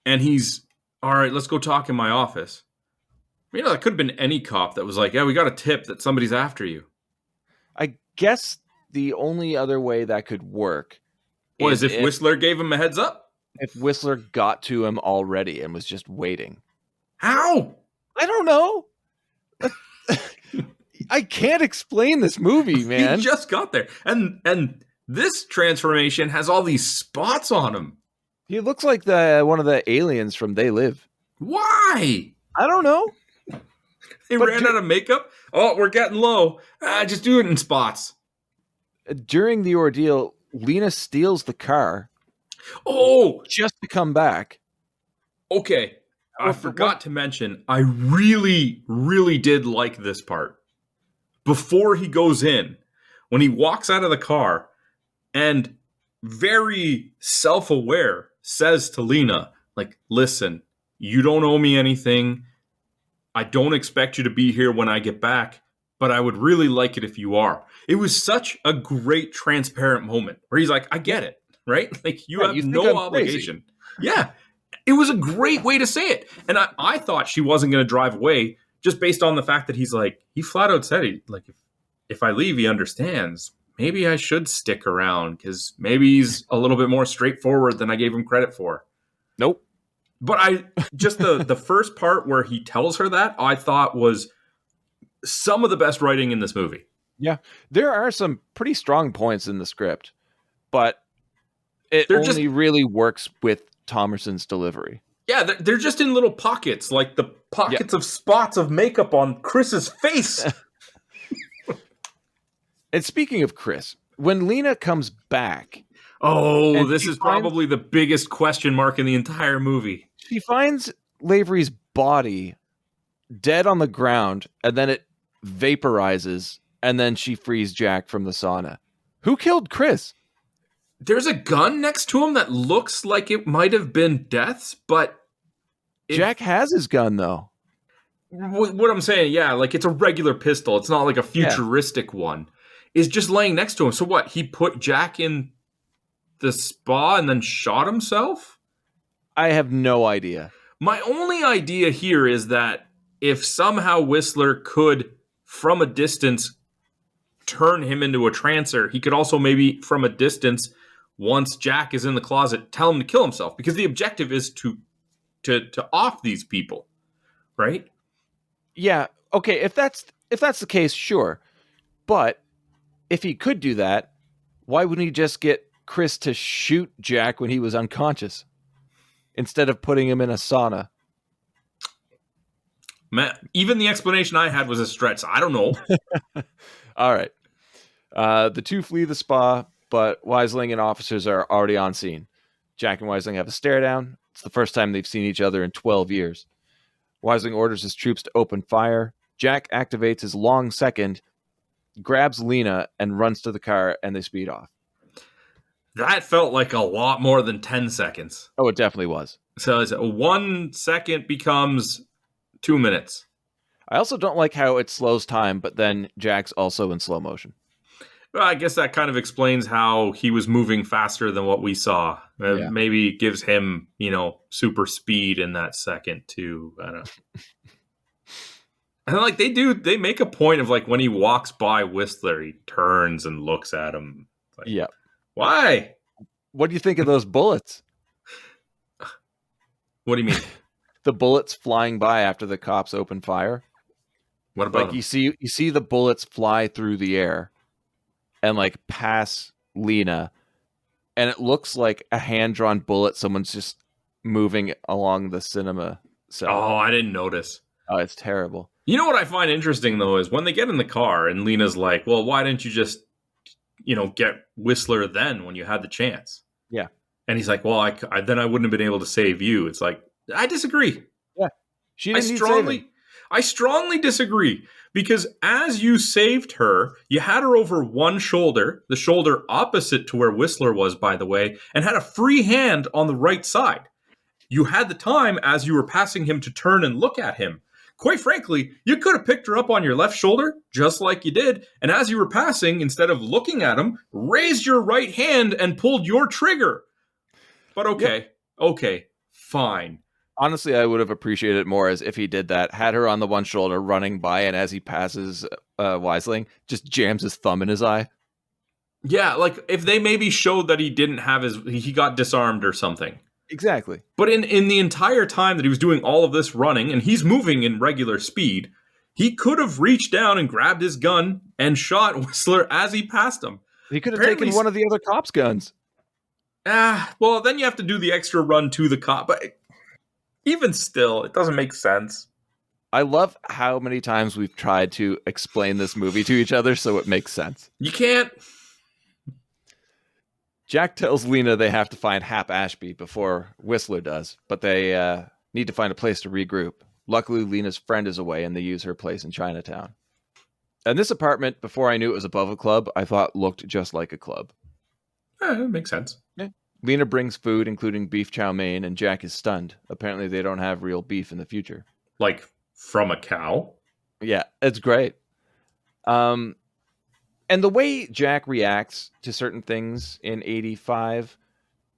And he's, all right, let's go talk in my office. It could have been any cop that was like, yeah, we got a tip that somebody's after you. I guess the only other way that could work Was if Whistler gave him a heads up? If Whistler got to him already and was just waiting. How? I don't know. I can't explain this movie, man. He just got there. And this transformation has all these spots on him. He looks like one of the aliens from They Live. Why? I don't know. They ran out of makeup? Oh, we're getting low. Just do it in spots. During the ordeal, Lena steals the car. Oh! Just to come back. Okay. I forgot to mention, I really, really did like this part. Before he goes in, when he walks out of the car and very self-aware says to Lena, like, listen, you don't owe me anything. I don't expect you to be here when I get back, but I would really like it if you are. It was such a great transparent moment where he's like, I get it, right? Like, you have no obligation. Crazy. Yeah. It was a great way to say it. And I thought she wasn't going to drive away just based on the fact that he's like, he flat out said, if I leave, he understands. Maybe I should stick around because maybe he's a little bit more straightforward than I gave him credit for. Nope. But the first part where he tells her that, I thought was some of the best writing in this movie. Yeah. There are some pretty strong points in the script, but it really works with Thomerson's delivery. Yeah, they're just in little pockets, like the pockets of spots of makeup on Chris's face. And speaking of Chris, when Lena comes back... Oh, this is probably the biggest question mark in the entire movie. She finds Lavery's body dead on the ground, and then it vaporizes, and then she frees Jack from the sauna. Who killed Chris? There's a gun next to him that looks like it might have been Deth's, but... Jack has his gun, though. What I'm saying, yeah, like it's a regular pistol. It's not like a futuristic one. Is just laying next to him. So what? He put Jack in the spa and then shot himself? I have no idea. My only idea here is that if somehow Whistler could, from a distance, turn him into a trancer, he could also maybe, from a distance, once Jack is in the closet, tell him to kill himself. Because the objective is to off these people, right? Yeah. Okay. If that's the case, sure. But if he could do that, why wouldn't he just get Chris to shoot Jack when he was unconscious instead of putting him in a sauna? Man, even the explanation I had was a stretch. I don't know. All right. The two flee the spa, but Weisling and officers are already on scene. Jack and Weisling have a stare down. It's the first time they've seen each other in 12 years. Weisling orders his troops to open fire. Jack activates his long second, grabs Lena, and runs to the car, and they speed off. That felt like a lot more than 10 seconds. Oh, it definitely was. So 1 second becomes 2 minutes. I also don't like how it slows time, but then Jack's also in slow motion. Well, I guess that kind of explains how he was moving faster than what we saw. Maybe gives him, super speed in that second too. I don't know. And like they make a point of like when he walks by Whistler, he turns and looks at him. Like, yeah. Why? What do you think of those bullets? What do you mean? The bullets flying by after the cops open fire. What about them? You see the bullets fly through the air and like pass Lena, and it looks like a hand-drawn bullet. Someone's just moving along the cinema set. Oh, I didn't notice. Oh, it's terrible. You know what I find interesting though is when they get in the car and Lena's like, "Well, why didn't you just, get Whistler then when you had the chance?" Yeah, and he's like, "Well, I then I wouldn't have been able to save you." It's like I disagree. Yeah, she didn't need saving. I strongly disagree because as you saved her, you had her over one shoulder, the shoulder opposite to where Whistler was, by the way, and had a free hand on the right side. You had the time as you were passing him to turn and look at him. Quite frankly, you could have picked her up on your left shoulder, just like you did, and as you were passing, instead of looking at him, raised your right hand and pulled your trigger. But okay, fine. Honestly, I would have appreciated it more as if he did that, had her on the one shoulder running by, and as he passes Weisling, just jams his thumb in his eye. Yeah, like if they maybe showed that he didn't have he got disarmed or something. Exactly. But in the entire time that he was doing all of this running, and he's moving in regular speed, he could have reached down and grabbed his gun and shot Whistler as he passed him. He could have taken one of the other cops' guns. Well, then you have to do the extra run to the cop. But even still, it doesn't make sense. I love how many times we've tried to explain this movie to each other so it makes sense. You can't. Jack tells Lena they have to find Hap Ashby before Whistler does, but they need to find a place to regroup. Luckily, Lena's friend is away, and they use her place in Chinatown. And this apartment, before I knew it was above a club, I thought looked just like a club. It makes sense. Yeah. Lena brings food, including beef chow mein, and Jack is stunned. Apparently, they don't have real beef in the future. Like, from a cow? Yeah, it's great. And the way Jack reacts to certain things in 85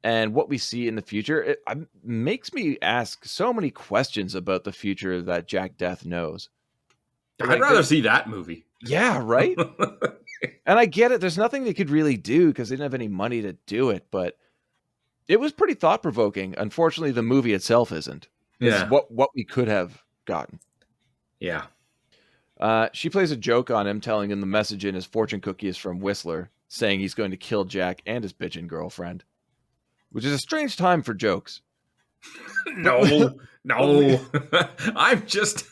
and what we see in the future, it makes me ask so many questions about the future that Jack Deth knows. I'd rather see that movie. Yeah, right? And I get it. There's nothing they could really do because they didn't have any money to do it, but it was pretty thought-provoking. Unfortunately, the movie itself isn't. It's what we could have gotten. Yeah. She plays a joke on him, telling him the message in his fortune cookie is from Whistler, saying he's going to kill Jack and his bitchin' girlfriend, which is a strange time for jokes. No. I'm just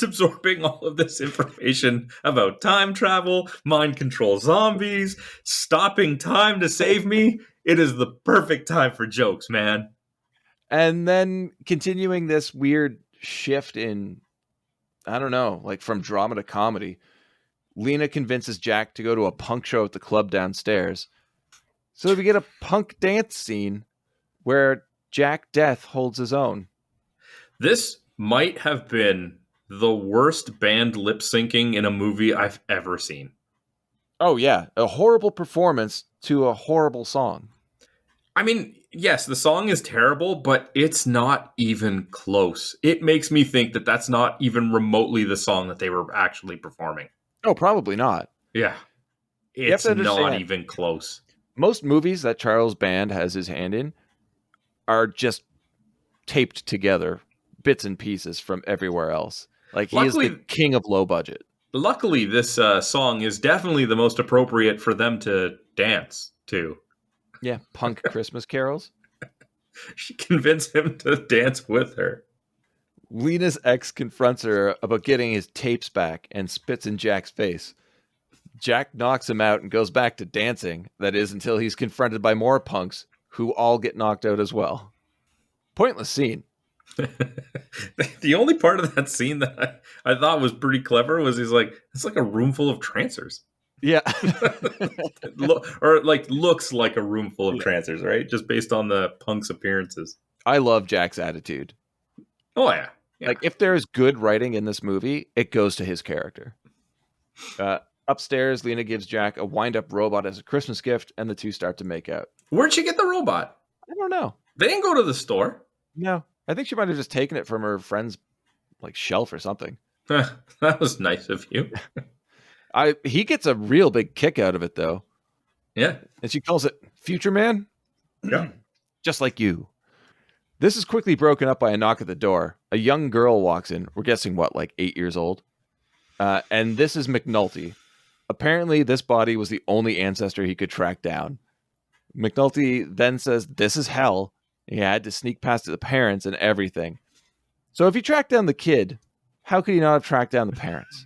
absorbing all of this information about time travel, mind control zombies, stopping time to save me. It is the perfect time for jokes, man. And then continuing this weird shift in, I don't know, like from drama to comedy, Lena convinces Jack to go to a punk show at the club downstairs. So we get a punk dance scene where Jack Deth holds his own. This might have been the worst band lip syncing in a movie I've ever seen. Oh, yeah. A horrible performance to a horrible song. I mean, yes, the song is terrible, but it's not even close. It makes me think that that's not even remotely the song that they were actually performing. Oh, probably not. Yeah. It's not even close. Most movies that Charles Band has his hand in are just taped together, bits and pieces from everywhere else. Like, he is the king of low budget. Luckily, this song is definitely the most appropriate for them to dance to. Yeah, punk Christmas carols. She convinced him to dance with her. Lena's ex confronts her about getting his tapes back and spits in Jack's face. Jack knocks him out and goes back to dancing. That is, until he's confronted by more punks who all get knocked out as well. Pointless scene. The only part of that scene that I thought was pretty clever was he's like, it's like a room full of Trancers. Yeah. Or like looks like a room full of Trancers, right? Just based on the punk's appearances. I love Jack's attitude. Oh, yeah. Like, if there's good writing in this movie, it goes to his character. Upstairs, Lena gives Jack a wind-up robot as a Christmas gift, and the two start to make out. Where'd she get the robot? I don't know. They didn't go to the store. No. I think she might have just taken it from her friend's shelf or something. That was nice of you. He gets a real big kick out of it, though. Yeah. And she calls it Future Man. Yeah. Just like you. This is quickly broken up by a knock at the door. A young girl walks in. We're guessing, 8 years old? And this is McNulty. Apparently, this body was the only ancestor he could track down. McNulty then says, this is hell. He had to sneak past the parents and everything. So if he tracked down the kid, how could he not have tracked down the parents?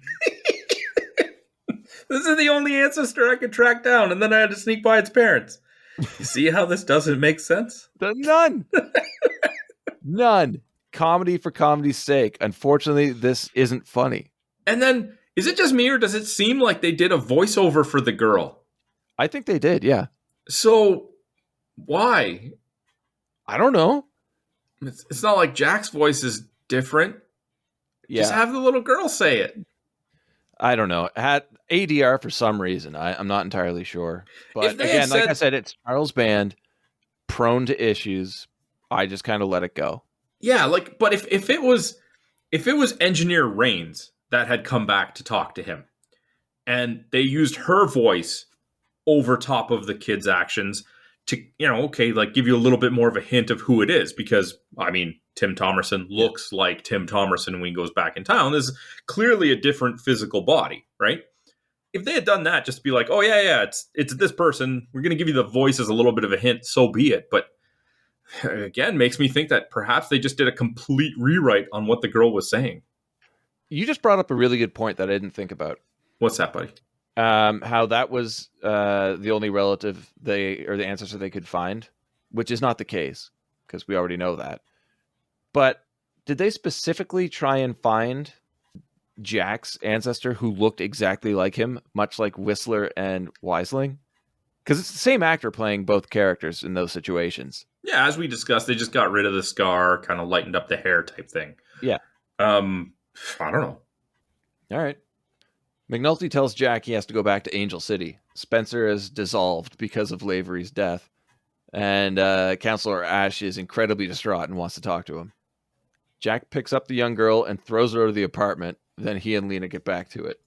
This is the only ancestor I could track down, and then I had to sneak by its parents. You see how this doesn't make sense? None. None. Comedy for comedy's sake. Unfortunately, this isn't funny. And then, is it just me, or does it seem like they did a voiceover for the girl? I think they did, yeah. So, why? I don't know. It's not like Jack's voice is different. Yeah. Just have the little girl say it. I don't know. Had ADR for some reason. I'm not entirely sure. But again, like I said, it's Charles Band, prone to issues. I just kind of let it go. Yeah, but if it was Engineer Rains that had come back to talk to him, and they used her voice over top of the kid's actions to, like give you a little bit more of a hint of who it is. Because, I mean, Tim Thomerson looks like Tim Thomerson when he goes back in town. There's clearly a different physical body, right? If they had done that, just be like, oh, yeah, it's this person. We're going to give you the voice as a little bit of a hint. So be it. But again, makes me think that perhaps they just did a complete rewrite on what the girl was saying. You just brought up a really good point that I didn't think about. What's that, buddy? How that was the only relative the ancestor they could find, which is not the case because we already know that. But did they specifically try and find Jack's ancestor who looked exactly like him, much like Whistler and Weisling? Because it's the same actor playing both characters in those situations. Yeah, as we discussed, they just got rid of the scar, kind of lightened up the hair type thing. Yeah. I don't know. All right. McNulty tells Jack he has to go back to Angel City. Spencer is dissolved because of Lavery's death. And Counselor Ash is incredibly distraught and wants to talk to him. Jack picks up the young girl and throws her out of the apartment. Then he and Lena get back to it.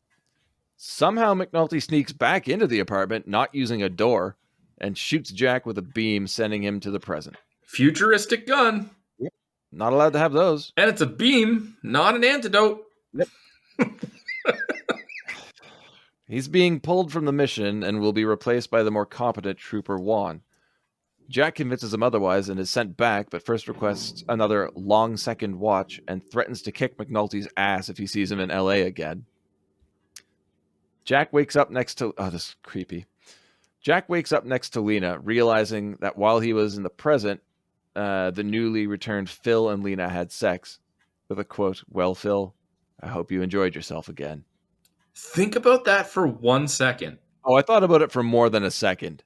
Somehow McNulty sneaks back into the apartment, not using a door, and shoots Jack with a beam, sending him to the present. Futuristic gun. Yep. Not allowed to have those. And it's a beam, not an antidote. Yep. He's being pulled from the mission and will be replaced by the more competent Trooper Juan. Jack convinces him otherwise and is sent back, but first requests another long second watch and threatens to kick McNulty's ass if he sees him in LA again. Jack wakes up next to... Oh, this is creepy. Jack wakes up next to Lena, realizing that while he was in the present, the newly returned Phil and Lena had sex. With a quote, "Well, Phil, I hope you enjoyed yourself again." Think about that for 1 second. Oh, I thought about it for more than a second.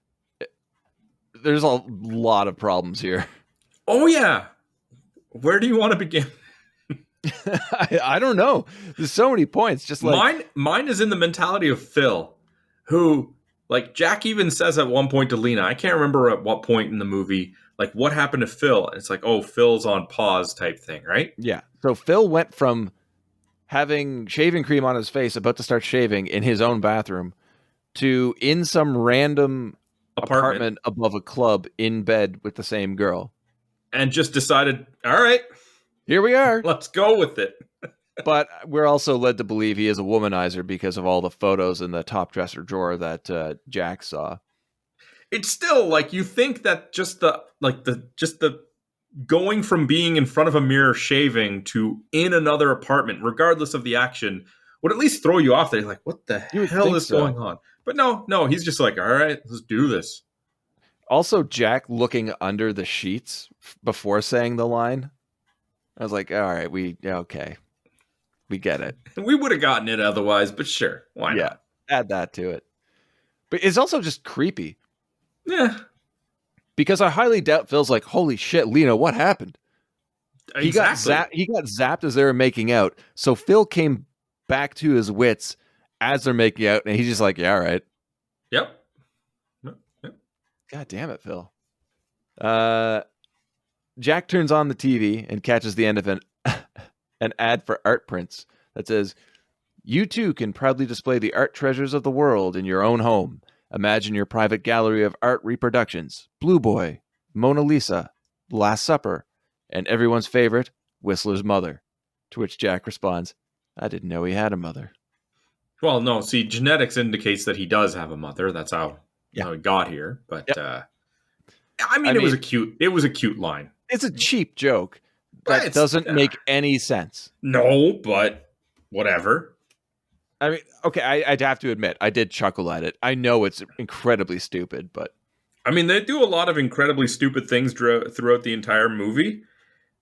There's a lot of problems here. Oh, yeah. Where do you want to begin? I don't know. There's so many points. Just like mine is in the mentality of Phil, who, like, Jack even says at one point to Lena, I can't remember at what point in the movie, like, what happened to Phil? And it's like, oh, Phil's on pause type thing, right? Yeah. So Phil went from having shaving cream on his face, about to start shaving in his own bathroom, to in some random apartment above a club in bed with the same girl. And just decided, all right, here we are. Let's go with it. But we're also led to believe he is a womanizer because of all the photos in the top dresser drawer that Jack saw. It's still like, you think that just the going from being in front of a mirror shaving to in another apartment, regardless of the action, would at least throw you off there. You're like, what the hell is going on? But no, he's just like, all right, let's do this. Also, Jack looking under the sheets before saying the line. I was like, all right, okay. We get it. We would have gotten it otherwise, but sure. Why not? Add that to it. But it's also just creepy. Yeah. Because I highly doubt Phil's like, holy shit, Lena, what happened? Exactly. He got zapped as they were making out. So Phil came back to his wits as they're making out, and he's just like, yeah, all right. Yep. God damn it, Phil. Jack turns on the TV and catches the end of an ad for art prints that says, "You too can proudly display the art treasures of the world in your own home. Imagine your private gallery of art reproductions. Blue Boy, Mona Lisa, Last Supper, and everyone's favorite, Whistler's mother." To which Jack responds, "I didn't know he had a mother." Well, no, see, genetics indicates that he does have a mother. That's how he got here. But it was a cute line. It's a cheap joke that doesn't make any sense. No, but whatever. I mean, okay, I'd have to admit, I did chuckle at it. I know it's incredibly stupid, but... I mean, they do a lot of incredibly stupid things throughout the entire movie.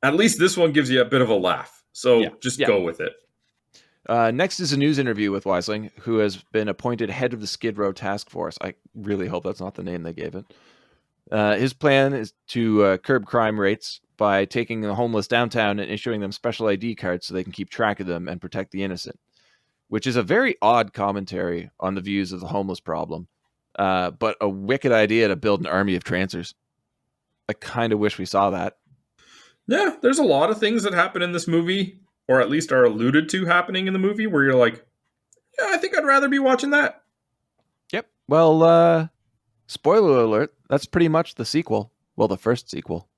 At least this one gives you a bit of a laugh. So go with it. Next is a news interview with Weisling, who has been appointed head of the Skid Row Task Force. I really hope that's not the name they gave it. His plan is to curb crime rates by taking the homeless downtown and issuing them special ID cards so they can keep track of them and protect the innocent, which is a very odd commentary on the views of the homeless problem, but a wicked idea to build an army of Trancers. I kind of wish we saw that. Yeah, there's a lot of things that happen in this movie, or at least are alluded to happening in the movie, where you're like, yeah, I think I'd rather be watching that. Yep. Well, Spoiler alert, that's pretty much the sequel. Well, the first sequel.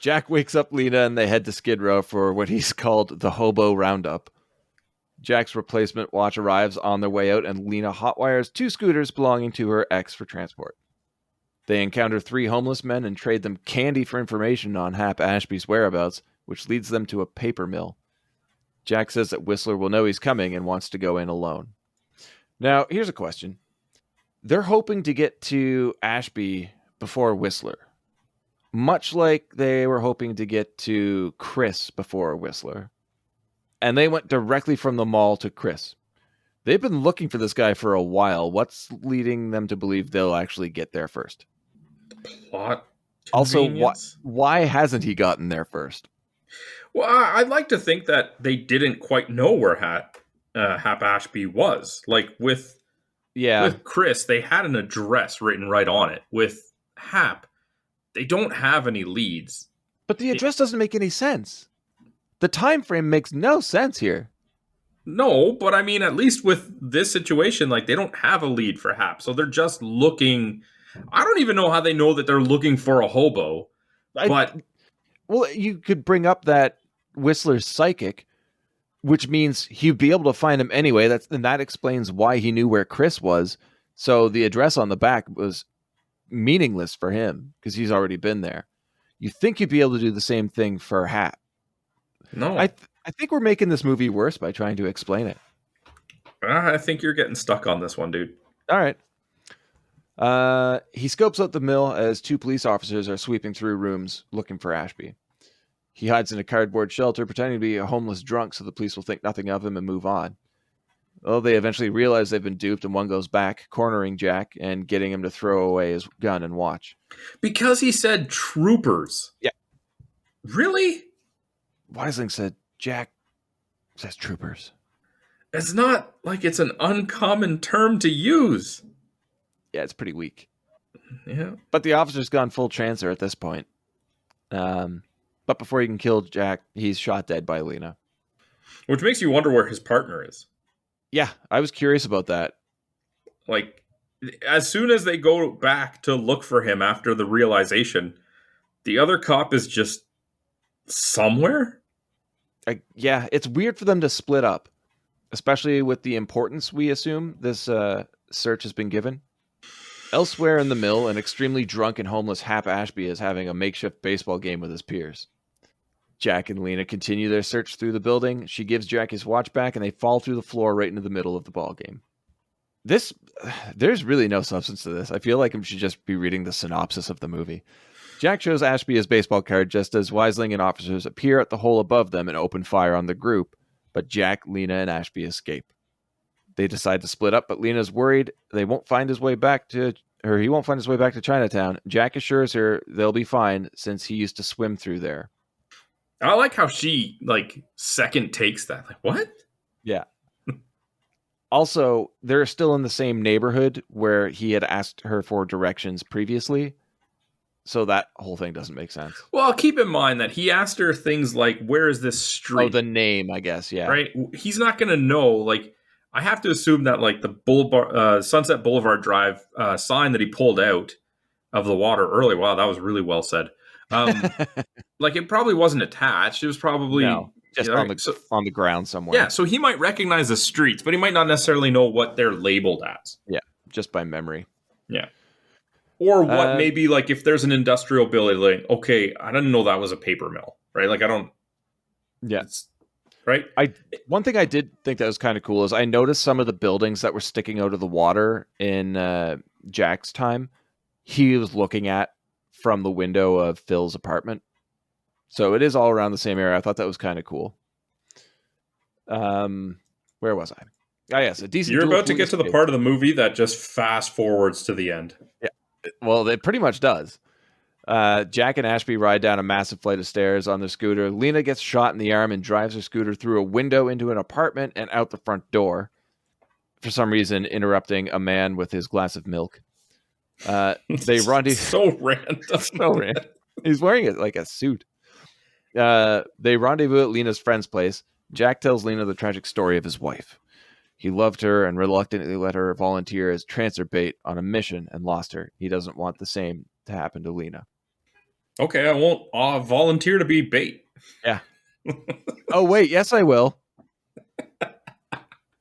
Jack wakes up Lena and they head to Skid Row for what he's called the Hobo Roundup. Jack's replacement watch arrives on their way out and Lena hotwires 2 scooters belonging to her ex for transport. They encounter 3 homeless men and trade them candy for information on Hap Ashby's whereabouts, which leads them to a paper mill. Jack says that Whistler will know he's coming and wants to go in alone. Now, here's a question. They're hoping to get to Ashby before Whistler, much like they were hoping to get to Chris before Whistler. And they went directly from the mall to Chris. They've been looking for this guy for a while. What's leading them to believe they'll actually get there first? Plot. Also, why hasn't he gotten there first? Well, I'd like to think that they didn't quite know where Hap Ashby was. Like with Chris, they had an address written right on it. With Hap, they don't have any leads. But the address doesn't make any sense. The time frame makes no sense here. No, but I mean, at least with this situation, like they don't have a lead for Hap, so they're just looking. I don't even know how they know that they're looking for a hobo. Well, you could bring up that Whistler's psychic, which means he'd be able to find him anyway. That explains why he knew where Chris was. So the address on the back was meaningless for him because he's already been there. You think you'd be able to do the same thing for Hap? No, I think we're making this movie worse by trying to explain it. I think you're getting stuck on this one, dude. All right. He scopes out the mill as 2 police officers are sweeping through rooms looking for Ashby. He hides in a cardboard shelter, pretending to be a homeless drunk so the police will think nothing of him and move on. Well, they eventually realize they've been duped, and one goes back, cornering Jack and getting him to throw away his gun and watch. Because he said troopers. Yeah. Really? Weisling said, Jack says troopers. It's not like it's an uncommon term to use. Yeah, it's pretty weak. Yeah. But the officer's gone full Trancer at this point. But before he can kill Jack, he's shot dead by Lena. Which makes you wonder where his partner is. Yeah, I was curious about that. Like, as soon as they go back to look for him after the realization, the other cop is just somewhere? Yeah, it's weird for them to split up, especially with the importance we assume this search has been given. Elsewhere in the mill, an extremely drunk and homeless Hap Ashby is having a makeshift baseball game with his peers. Jack and Lena continue their search through the building. She gives Jack his watch back, and they fall through the floor right into the middle of the ball game. There's really no substance to this. I feel like I should just be reading the synopsis of the movie. Jack shows Ashby his baseball card just as Weisling and officers appear at the hole above them and open fire on the group, but Jack, Lena, and Ashby escape. They decide to split up, but Lena's worried he won't find his way back to Chinatown. Jack assures her they'll be fine since he used to swim through there. I like how she, second takes that. Like, what? Yeah. Also, they're still in the same neighborhood where he had asked her for directions previously. So that whole thing doesn't make sense. Well, keep in mind that he asked her things like, where is this street? Oh, the name, I guess, yeah. Right? He's not going to know, I have to assume that, the Sunset Boulevard Drive sign that he pulled out of the water earlier, wow, that was really well said. It probably wasn't attached. It was probably just on the ground somewhere. Yeah, so he might recognize the streets, but he might not necessarily know what they're labeled as. Yeah, just by memory. Yeah. Or what maybe if there's an industrial building, okay, I didn't know that was a paper mill, right? I don't. Yeah. Right. One thing I did think that was kind of cool is I noticed some of the buildings that were sticking out of the water in Jack's time. He was looking at from the window of Phil's apartment. So it is all around the same area. I thought that was kind of cool. Where was I? Oh, yes, a decent. You're about to get to the part of the movie that just fast forwards to the end. Yeah. Well, it pretty much does. Jack and Ashby ride down a massive flight of stairs on their scooter. Lena gets shot in the arm and drives her scooter through a window into an apartment and out the front door. For some reason, interrupting a man with his glass of milk. They rendezvous. So random. So random. He's wearing it like a suit. They rendezvous at Lena's friend's place. Jack tells Lena the tragic story of his wife. He loved her and reluctantly let her volunteer as Trancer bait on a mission and lost her. He doesn't want the same to happen to Lena. Okay, I won't volunteer to be bait. Yeah. Oh, wait. Yes, I will.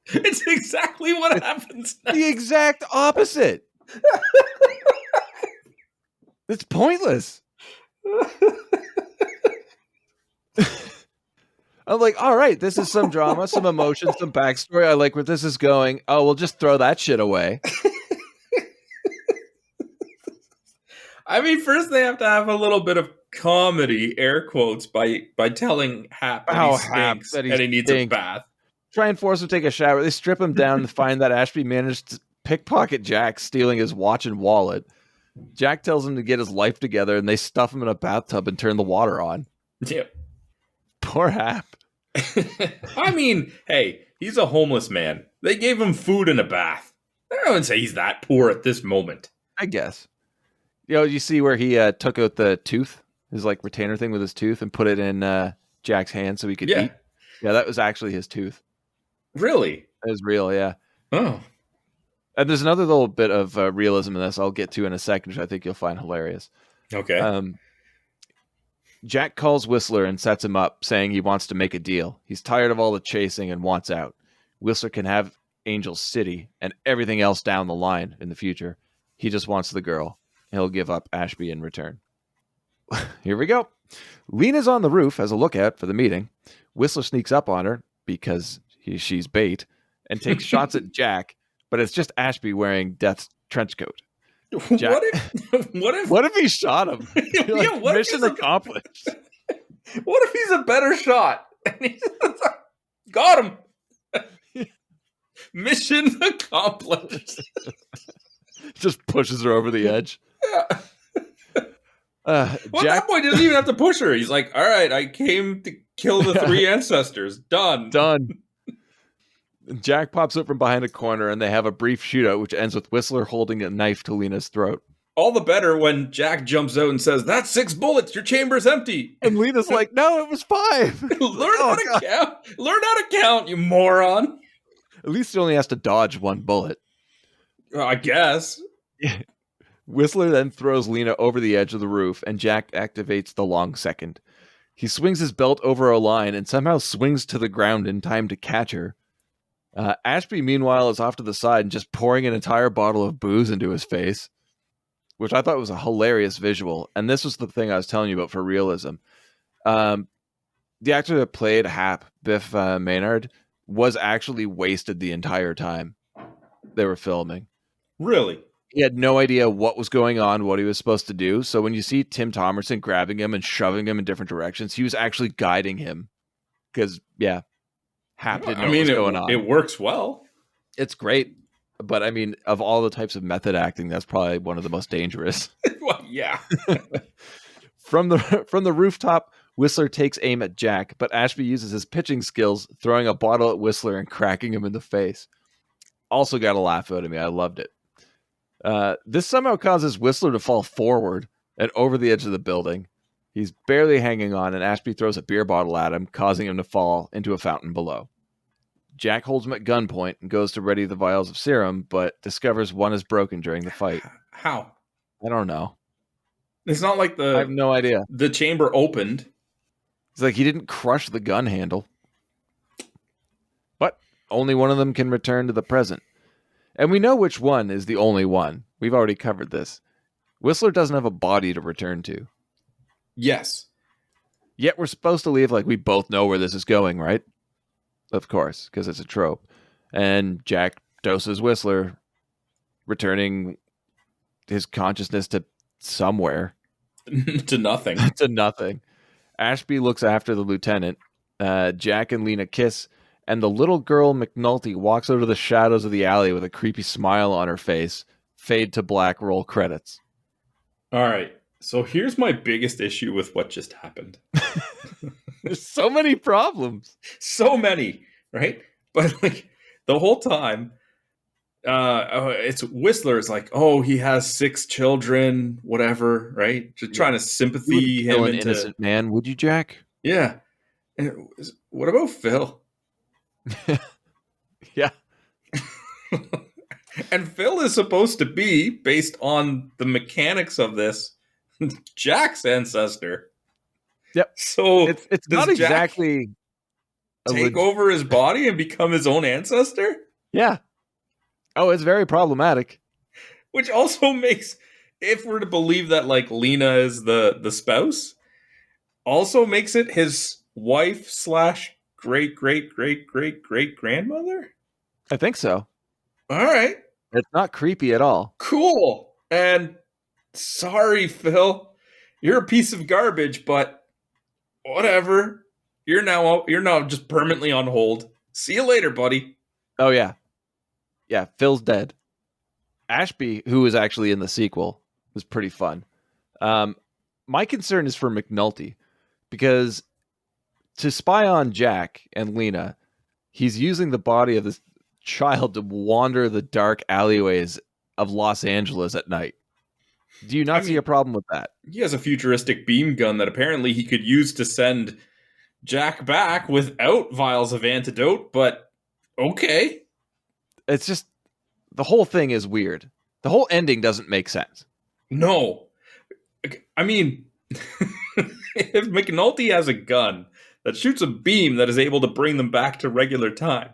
It's exactly what happens next. The exact opposite. It's pointless. I'm like, all right, this is some drama, some emotion, some backstory. I like where this is going. Oh, we'll just throw that shit away. I mean, first they have to have a little bit of comedy, air quotes, by telling Hap that he stinks and he needs a bath. Try and force him to take a shower. They strip him down and find that Ashby managed to pickpocket Jack, stealing his watch and wallet. Jack tells him to get his life together, and they stuff him in a bathtub and turn the water on. Yeah. Poor Hap. I mean, hey, he's a homeless man. They gave him food and a bath. I wouldn't say he's that poor at this moment. I guess. You see where he took out the tooth, his like retainer thing with his tooth, and put it in Jack's hand so he could eat? Yeah, that was actually his tooth. Really? It was real, yeah. Oh. And there's another little bit of realism in this I'll get to in a second, which I think you'll find hilarious. Okay. Jack calls Whistler and sets him up, saying he wants to make a deal. He's tired of all the chasing and wants out. Whistler can have Angel City and everything else down the line in the future. He just wants the girl. He'll give up Ashby in return. Here we go. Lena's on the roof as a lookout for the meeting. Whistler sneaks up on her because she's bait and takes shots at Jack, but it's just Ashby wearing Deth's trench coat. Jack, what if he shot him? Like, what mission accomplished. What if he's a better shot? Got him. Mission accomplished. Just pushes her over the edge. Yeah. At that point, he doesn't even have to push her. He's like, all right, I came to kill the 3 ancestors. Done. Jack pops up from behind a corner, and they have a brief shootout, which ends with Whistler holding a knife to Lena's throat. All the better when Jack jumps out and says, that's 6 bullets. Your chamber's empty. And Lena's like, no, it was 5. Learn how to count. Learn how to count, you moron. At least he only has to dodge 1 bullet. I guess. Whistler then throws Lena over the edge of the roof, and Jack activates the long second. He swings his belt over a line and somehow swings to the ground in time to catch her. Ashby, meanwhile, is off to the side and just pouring an entire bottle of booze into his face, which I thought was a hilarious visual. And this was the thing I was telling you about for realism. The actor that played Hap, Biff Maynard, was actually wasted the entire time they were filming. Really? He had no idea what was going on, what he was supposed to do. So when you see Tim Thomerson grabbing him and shoving him in different directions, he was actually guiding him. Because, yeah, Hap didn't know what was going on. It works well. It's great. But, I mean, of all the types of method acting, that's probably one of the most dangerous. Well, yeah. From the rooftop, Whistler takes aim at Jack, but Ashby uses his pitching skills, throwing a bottle at Whistler and cracking him in the face. Also got a laugh out of me. I loved it. This somehow causes Whistler to fall forward and over the edge of the building. He's barely hanging on, and Ashby throws a beer bottle at him, causing him to fall into a fountain below. Jack holds him at gunpoint and goes to ready the vials of serum, but discovers one is broken during the fight. How? I don't know. It's not like I have no idea. The chamber opened. It's like he didn't crush the gun handle. But only one of them can return to the present. And we know which one is the only one. We've already covered this. Whistler doesn't have a body to return to. Yes. Yet we're supposed to leave like we both know where this is going, right? Of course, because it's a trope. And Jack doses Whistler, returning his consciousness to somewhere. To nothing. To nothing. Ashby looks after the lieutenant. Jack and Lena kiss. And the little girl McNulty walks out of the shadows of the alley with a creepy smile on her face. Fade to black, roll credits. All right. So here's my biggest issue with what just happened. There's so many problems. So many, right? But like the whole time, it's Whistler's like, oh, he has 6 children, whatever, right? Just trying to sympathy him an into innocent man, would you, Jack? Yeah. And what about Phil? Yeah. And Phil is supposed to be, based on the mechanics of this, Jack's ancestor. Yep. So It's does not exactly Jack take over his body and become his own ancestor? Yeah. Oh, it's very problematic. Which also makes, if we're to believe that like Lena is the spouse, also makes it his wife / great great great great great grandmother. I think so. All right. It's not creepy at all. Cool. And sorry, Phil, you're a piece of garbage, but whatever. You're now just permanently on hold. See you later, buddy. Oh yeah. Yeah, Phil's dead. Ashby, who was actually in the sequel, was pretty fun. My concern is for McNulty, because to spy on Jack and Lena, he's using the body of this child to wander the dark alleyways of Los Angeles at night. Do you not see a problem with that? He has a futuristic beam gun that apparently he could use to send Jack back without vials of antidote, but okay. It's just, the whole thing is weird. The whole ending doesn't make sense. No. I mean, if McNulty has a gun that shoots a beam that is able to bring them back to regular time.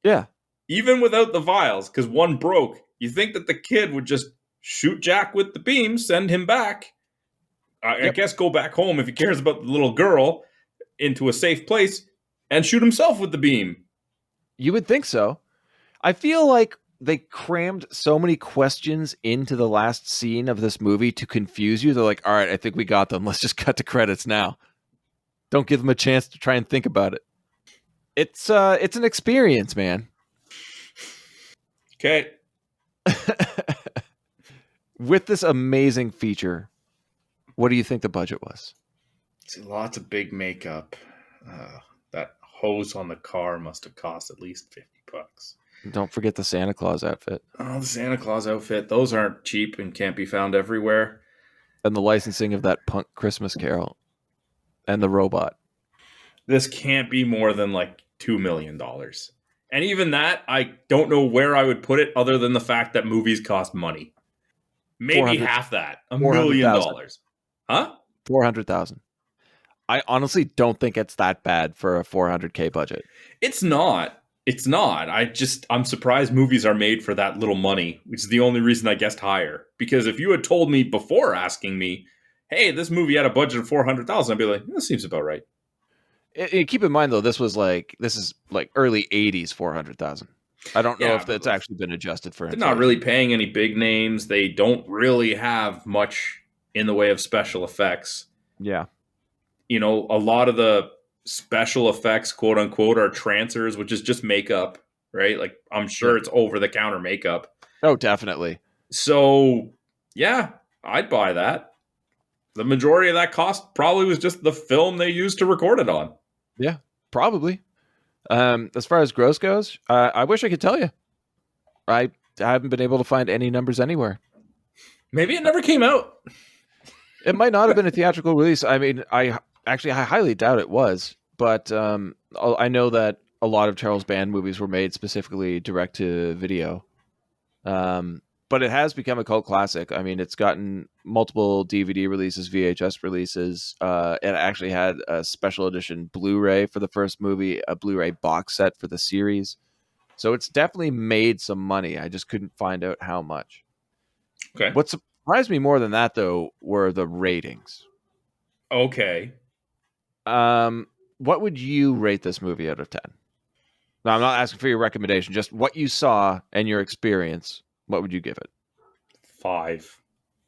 Yeah. Even without the vials, because one broke, you think that the kid would just shoot Jack with the beam, send him back. I guess go back home if he cares about the little girl, into a safe place, and shoot himself with the beam. You would think so. I feel like they crammed so many questions into the last scene of this movie to confuse you. They're like, all right, I think we got them. Let's just cut to credits now. Don't give them a chance to try and think about it. It's an experience, man. Okay. With this amazing feature, what do you think the budget was? See, lots of big makeup. That hose on the car must have cost at least $50. Don't forget the Santa Claus outfit. Oh, the Santa Claus outfit. Those aren't cheap and can't be found everywhere. And the licensing of that punk Christmas Carol. And the robot. This can't be more than like $2 million. And even that, I don't know where I would put it other than the fact that movies cost money. Maybe half that. $1 million. Huh? 400,000. I honestly don't think it's that bad for a $400K budget. It's not. It's not. I'm surprised movies are made for that little money, which is the only reason I guessed higher. Because if you had told me before asking me, hey, this movie had a budget of 400,000, I'd be like, that seems about right. Keep in mind, though, this is like early 80s 400,000. I don't know if that's actually been adjusted for inflation. They're not really paying any big names. They don't really have much in the way of special effects. Yeah. You know, a lot of the special effects, quote unquote, are Trancers, which is just makeup, right? Like, I'm sure it's over-the-counter makeup. Oh, definitely. So, yeah, I'd buy that. The majority of that cost probably was just the film they used to record it on. Yeah, probably. As far as gross goes, I wish I could tell you. I haven't been able to find any numbers anywhere. Maybe it never came out. It might not have been a theatrical release. I mean, I highly doubt it was. But I know that a lot of Charles Band movies were made specifically direct to video. But it has become a cult classic. I mean, it's gotten multiple DVD releases, VHS releases. It actually had a special edition Blu-ray for the first movie, a Blu-ray box set for the series. So it's definitely made some money. I just couldn't find out how much. Okay. What surprised me more than that, though, were the ratings. Okay. What would you rate this movie out of 10? Now, I'm not asking for your recommendation, just what you saw and your experience. What would you give it? 5.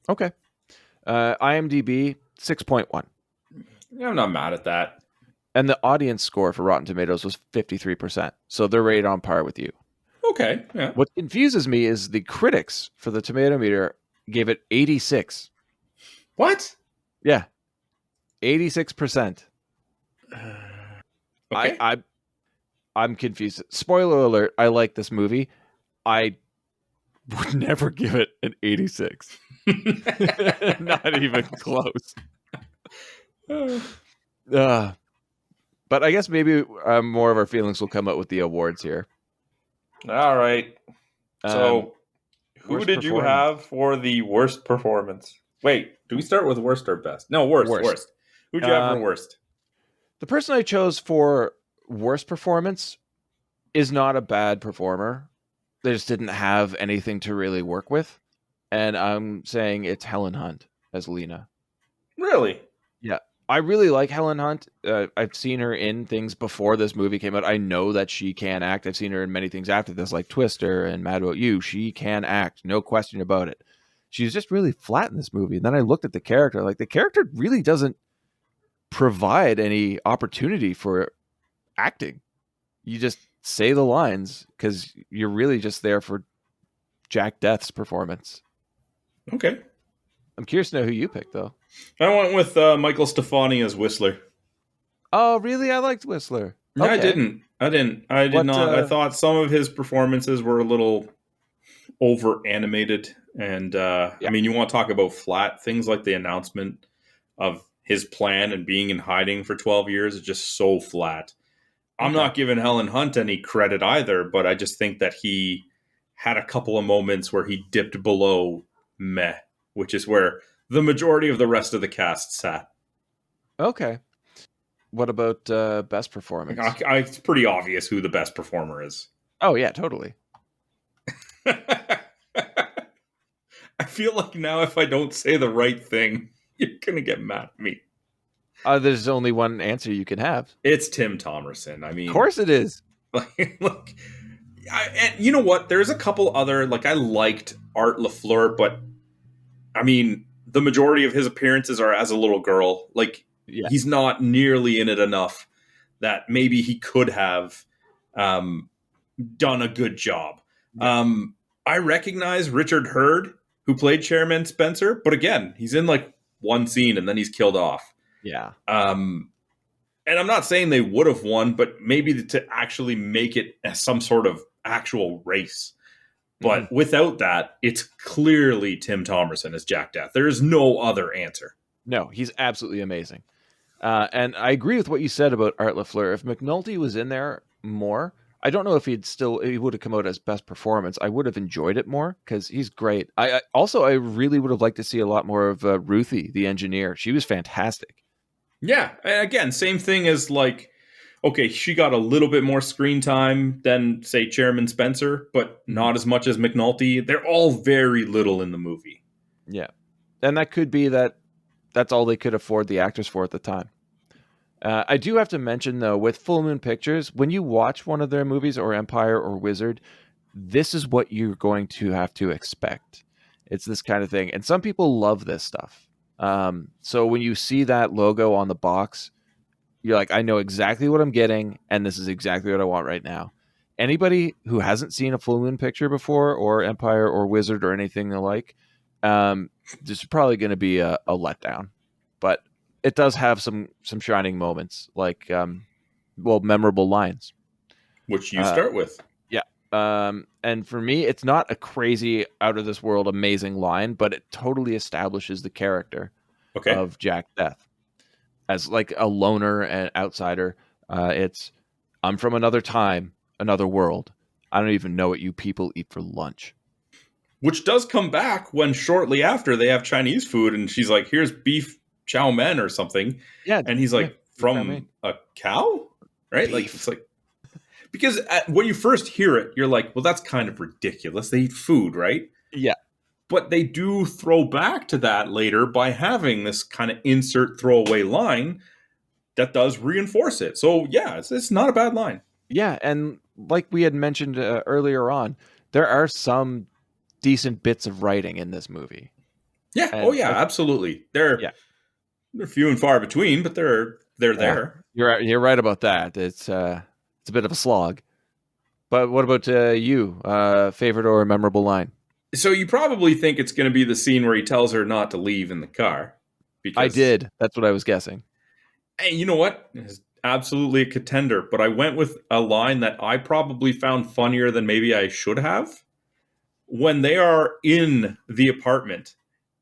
Okay. IMDb, 6.1. Yeah, I'm not mad at that. And the audience score for Rotten Tomatoes was 53%. So they're right on par with you. Okay, yeah. What confuses me is the critics for the Tomato Meter gave it 86. What? Yeah. 86%. Okay. I'm confused. Spoiler alert, I like this movie. I would never give it an 86. Not even close. But I guess maybe more of our feelings will come out with the awards here. All right. So, who worst did you performance. have for the worst performance? Wait, do we start with worst or best? No, worst. Who'd you have for worst? The person I chose for worst performance is not a bad performer. They just didn't have anything to really work with. And I'm saying it's Helen Hunt as Lena. Really? Yeah. I really like Helen Hunt. I've seen her in things before this movie came out. I know that she can act. I've seen her in many things after this, like Twister and Mad About You. She can act. No question about it. She's just really flat in this movie. And then I looked at the character. Like, the character really doesn't provide any opportunity for acting. You just say the lines because you're really just there for Jack Deth's performance. Okay. I'm curious to know who you picked, though. I went with Michael Stefani as Whistler. Oh, really? I liked Whistler. No, Okay. I didn't. I did not. I thought some of his performances were a little over animated. And I mean, you want to talk about flat things like the announcement of his plan and being in hiding for 12 years is just so flat. I'm not giving Helen Hunt any credit either, but I just think that he had a couple of moments where he dipped below meh, which is where the majority of the rest of the cast sat. Okay. What about best performance? It's pretty obvious who the best performer is. Oh, yeah, totally. I feel like now if I don't say the right thing, you're going to get mad at me. There's only one answer you can have. It's Tim Thomerson. I mean, Of course it is. Look, and you know what? There's a couple other, like, I liked Art LaFleur, but I mean, the majority of his appearances are as a little girl. Like, he's not nearly in it enough that maybe he could have done a good job. I recognize Richard Hurd, who played Chairman Spencer, but again, he's in like one scene and then he's killed off. Yeah. And I'm not saying they would have won, but maybe to actually make it as some sort of actual race. But without that, it's clearly Tim Thomerson as Jack Deth. There is no other answer. No, he's absolutely amazing. And I agree with what you said about Art LaFleur. If McNulty was in there more, I don't know if he would have come out as best performance. I would have enjoyed it more because he's great. I really would have liked to see a lot more of Ruthie, the engineer. She was fantastic. Yeah. And again, same thing as like, okay, she got a little bit more screen time than, say, Chairman Spencer, but not as much as McNulty. They're all very little in the movie. Yeah. And that could be that's all they could afford the actors for at the time. I do have to mention, though, with Full Moon Pictures, when you watch one of their movies, or Empire or Wizard, this is what you're going to have to expect. It's this kind of thing. And some people love this stuff. So when you see that logo on the box, you're like, I know exactly what I'm getting, and this is exactly what I want right now. Anybody who hasn't seen a Full Moon Picture before, or Empire or Wizard or anything alike, this is probably going to be a letdown. But it does have some shining moments, like memorable lines, which you start with. Yeah. And for me, it's not a crazy, out of this world, amazing line, but it totally establishes the character of Jack Deth as like a loner and outsider. It's, I'm from another time, another world. I don't even know what you people eat for lunch. Which does come back when shortly after they have Chinese food, and she's like, here's beef chow mein or something. Yeah. And he's like, from a cow? Right? Beef. Like, it's like, because when you first hear it, you're like, well, that's kind of ridiculous. They eat food, right? Yeah. But they do throw back to that later by having this kind of insert throwaway line that does reinforce it. So, yeah, it's not a bad line. Yeah. And like we had mentioned earlier on, there are some decent bits of writing in this movie. Yeah. And absolutely. They're few and far between, but they're there. You're right about that. It's a bit of a slog. But what about you? Favorite or memorable line? So you probably think it's going to be the scene where he tells her not to leave in the car. Because I did. That's what I was guessing. Hey, you know what? It's absolutely a contender. But I went with a line that I probably found funnier than maybe I should have. When they are in the apartment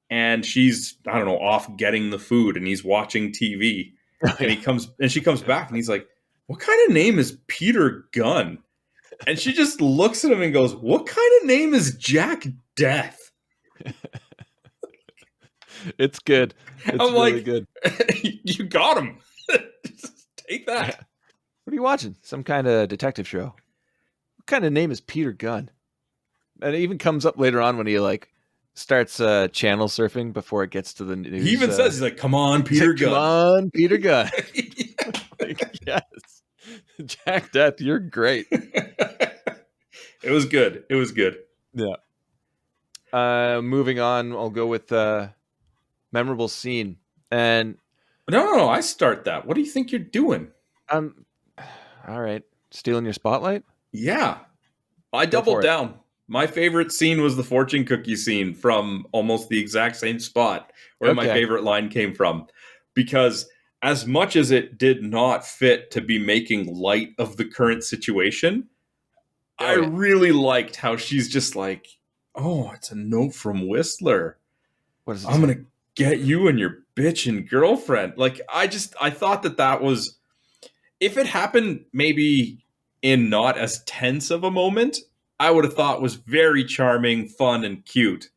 and she's, I don't know, off getting the food and he's watching TV and she comes back and he's like, what kind of name is Peter Gunn? And she just looks at him and goes, "What kind of name is Jack Deth?" It's good. It's I'm really like, good. "You got him. Take that." What are you watching? Some kind of detective show? What kind of name is Peter Gunn? And it even comes up later on when he like starts channel surfing before it gets to the news. He even says, "He's like, come on, Peter Gunn." Come on, Peter Gunn. Like, yes, Jack Deth, you're great. It was good. It was good. Yeah. Moving on, I'll go with memorable scene. And No. I start that. What do you think you're doing? all right, stealing your spotlight. Yeah, I Go doubled for it. down. My favorite scene was the fortune cookie scene from almost the exact same spot where my Okay. favorite line came from. Because as much as it did not fit to be making light of the current situation, I yeah. really liked how she's just like, "Oh, it's a note from Whistler. What is it? I'm going to get you and your bitchin' girlfriend." Like, I thought that was, if it happened maybe in not as tense of a moment, I would have thought was very charming, fun, and cute.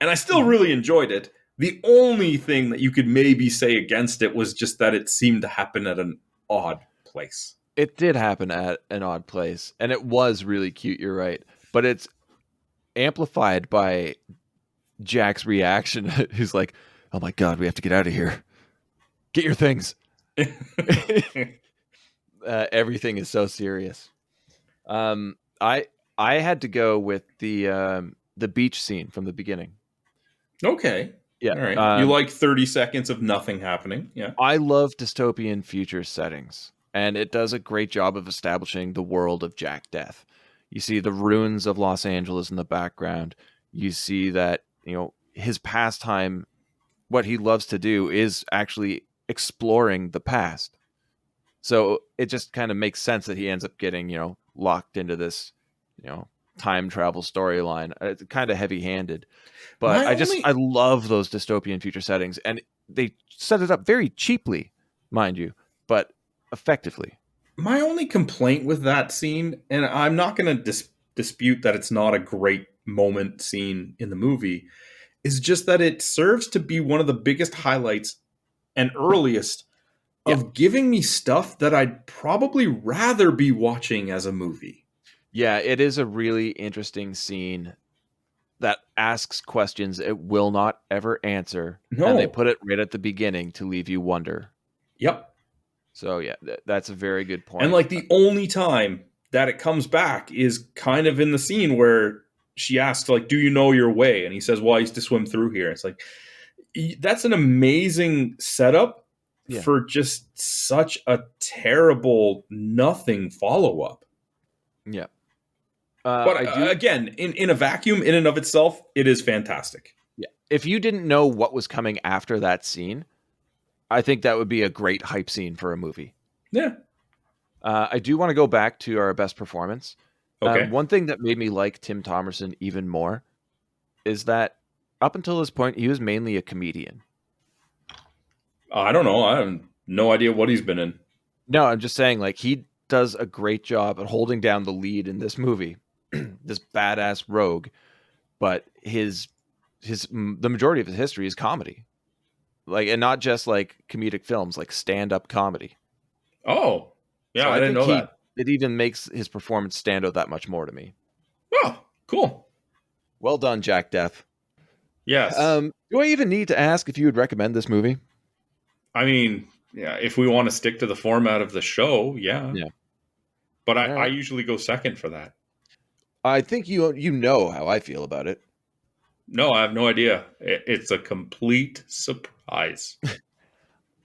And I still really enjoyed it. The only thing that you could maybe say against it was just that it seemed to happen at an odd place. It did happen at an odd place, and it was really cute. You're right, but it's amplified by Jack's reaction. He's like, "Oh my god, we have to get out of here. Get your things." Everything is so serious. I had to go with the beach scene from the beginning. Okay. Yeah, All right. You like 30 seconds of nothing happening. Yeah. I love dystopian future settings, and it does a great job of establishing the world of Jack Deth. You see the ruins of Los Angeles in the background. You see that, his pastime, what he loves to do is actually exploring the past. So it just kind of makes sense that he ends up getting, locked into this, time travel storyline. It's kind of heavy-handed. But I love those dystopian future settings, and they set it up very cheaply, mind you, but effectively. My only complaint with that scene, and I'm not going to dispute that it's not a great moment scene in the movie, is just that it serves to be one of the biggest highlights and earliest of giving me stuff that I'd probably rather be watching as a movie. Yeah, it is a really interesting scene that asks questions it will not ever answer. No. And they put it right at the beginning to leave you wonder. Yep. So yeah, that's a very good point. And like the only time that it comes back is kind of in the scene where she asks, like, "Do you know your way?" And he says, "Well, I used to swim through here." It's like, that's an amazing setup for just such a terrible nothing follow-up. Yeah. But again, in a vacuum, in and of itself, it is fantastic. Yeah. If you didn't know what was coming after that scene, I think that would be a great hype scene for a movie. Yeah. I do want to go back to our best performance. Okay. One thing that made me like Tim Thomerson even more is that up until this point, he was mainly a comedian. I don't know. I have no idea what he's been in. No, I'm just saying, like, he does a great job at holding down the lead in this movie, this badass rogue. But the majority of his history is comedy, like, and not just like comedic films, like stand-up comedy. Oh, yeah, So I didn't know that. It even makes his performance stand out that much more to me. Oh, cool. Well done, Jack Deth. Yes. Do I even need to ask if you would recommend this movie? I mean, yeah, if we want to stick to the format of the show, yeah. Yeah. But I usually go second for that. I think you know how I feel about it. No, I have no idea. It's a complete surprise.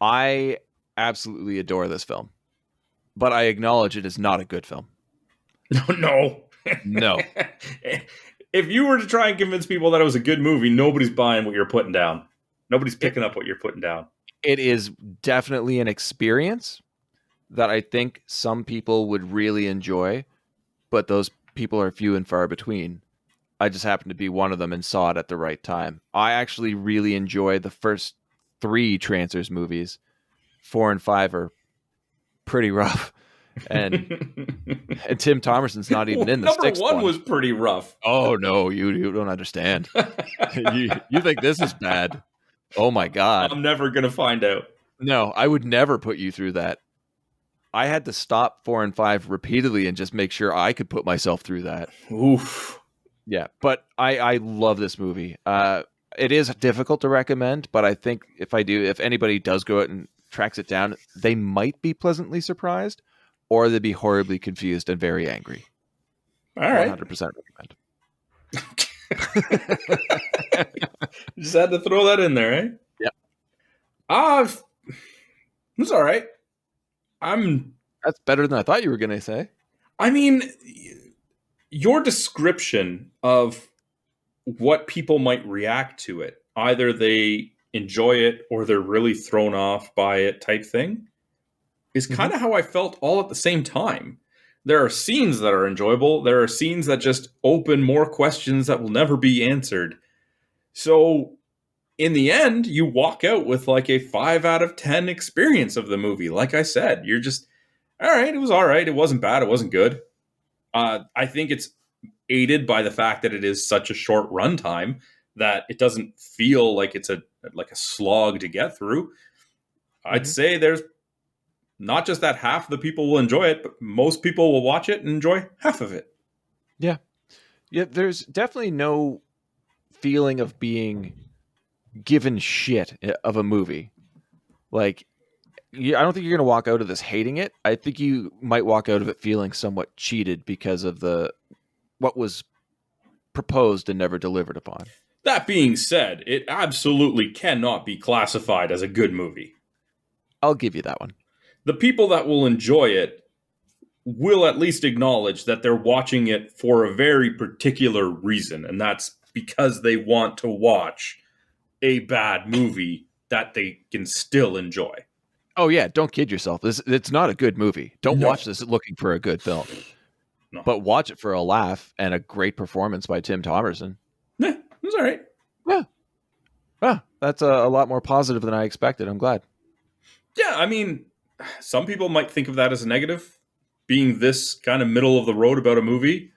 I absolutely adore this film, but I acknowledge it is not a good film. No. No. If you were to try and convince people that it was a good movie, nobody's buying what you're putting down. Nobody's picking up what you're putting down. It is definitely an experience that I think some people would really enjoy, but those people are few and far between. I just happened to be one of them and saw it at the right time. I actually really enjoy the first 3 Trancers movies. 4 and 5 are pretty rough. and Tim Thomerson's not even in the Number sixth one one. was pretty rough. Oh no, you don't understand. you think this is bad? Oh my god! I'm never gonna find out. No, I would never put you through that. I had to stop 4 and 5 repeatedly and just make sure I could put myself through that. Oof. Yeah, but I love this movie. It is difficult to recommend, but I think if anybody does go out and tracks it down, they might be pleasantly surprised, or they'd be horribly confused and very angry. All right. 100% recommend. Just had to throw that in there, eh? Yeah. It's all right. That's better than I thought you were going to say. I mean, your description of what people might react to it, either they enjoy it or they're really thrown off by it type thing, is kind of how I felt all at the same time. There are scenes that are enjoyable. There are scenes that just open more questions that will never be answered. So in the end, you walk out with like a 5 out of 10 experience of the movie. Like I said, you're just, all right, it was all right. It wasn't bad. It wasn't good. I think it's aided by the fact that it is such a short runtime that it doesn't feel like it's a slog to get through. I'd say there's not just that half the people will enjoy it, but most people will watch it and enjoy half of it. Yeah. Yeah, there's definitely no feeling of being given shit of a movie. Like, I don't think you're going to walk out of this hating it. I think you might walk out of it feeling somewhat cheated because of what was proposed and never delivered upon. That being said, it absolutely cannot be classified as a good movie. I'll give you that one. The people that will enjoy it will at least acknowledge that they're watching it for a very particular reason, and that's because they want to watch a bad movie that they can still enjoy. Oh yeah, don't kid yourself. It's not a good movie. Don't watch this looking for a good film. No. But watch it for a laugh and a great performance by Tim Thomerson. Yeah, it was all right. Yeah. Ah, that's a lot more positive than I expected. I'm glad. Yeah, I mean, some people might think of that as a negative, being this kind of middle of the road about a movie.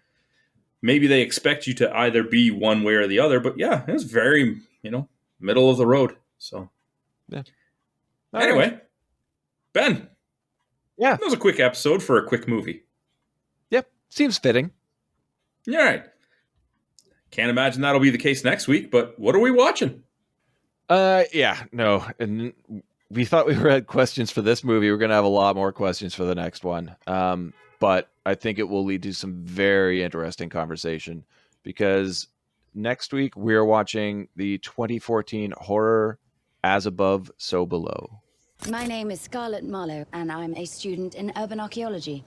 Maybe they expect you to either be one way or the other, but yeah, it was very, middle of the road. So, yeah. Anyway, right. Ben. Yeah. That was a quick episode for a quick movie. Yep. Seems fitting. All right. Can't imagine that'll be the case next week, but what are we watching? Yeah, no. And we thought we had questions for this movie. We're going to have a lot more questions for the next one. But I think it will lead to some very interesting conversation because next week we're watching the 2014 horror As Above, So Below. My name is Scarlett Marlowe, and I'm a student in urban archaeology.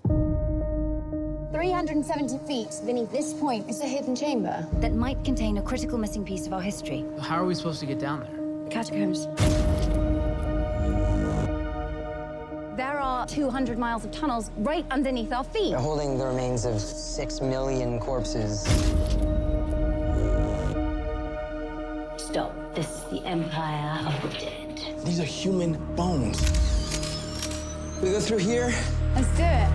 370 feet beneath this point is a hidden chamber that might contain a critical missing piece of our history. How are we supposed to get down there? Catacombs. There are 200 miles of tunnels right underneath our feet. They're holding the remains of 6 million corpses. Stop. This is the Empire of the Dead. These are human bones. We go through here? Let's do it.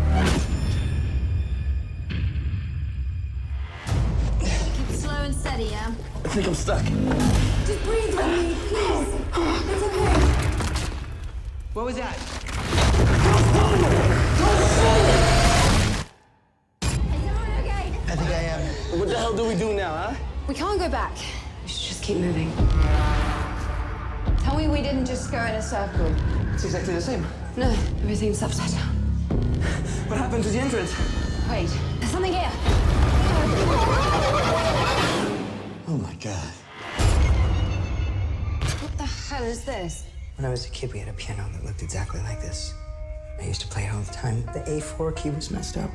Keep it slow and steady, yeah? I think I'm stuck. Just breathe with me, please. It's okay. What was that? Is everyone okay? I think I am. What the hell do we do now, huh? We can't go back. We should just keep moving. Tell me we didn't just go in a circle. It's exactly the same. No, everything's upside down. What happened to the entrance? Wait, there's something here. Oh my god. What the hell is this? When I was a kid, we had a piano that looked exactly like this. I used to play it all the time. The A4 key was messed up.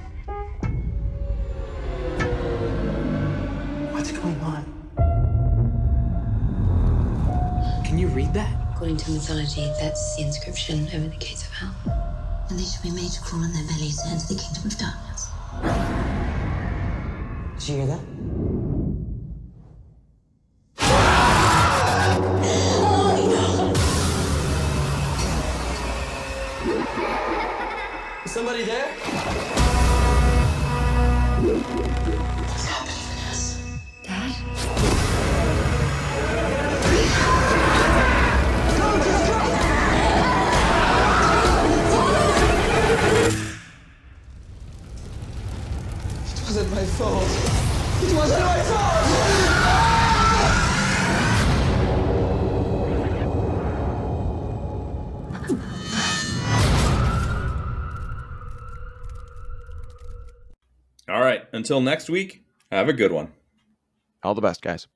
What's going on? Can you read that? According to mythology, that's the inscription over the gates of hell. And they should be made to crawl on their bellies to enter the kingdom of darkness. Did you hear that? Is somebody there? What's happening to us? Dad? It wasn't my fault. It wasn't my fault! All right. Until next week, have a good one. All the best, guys.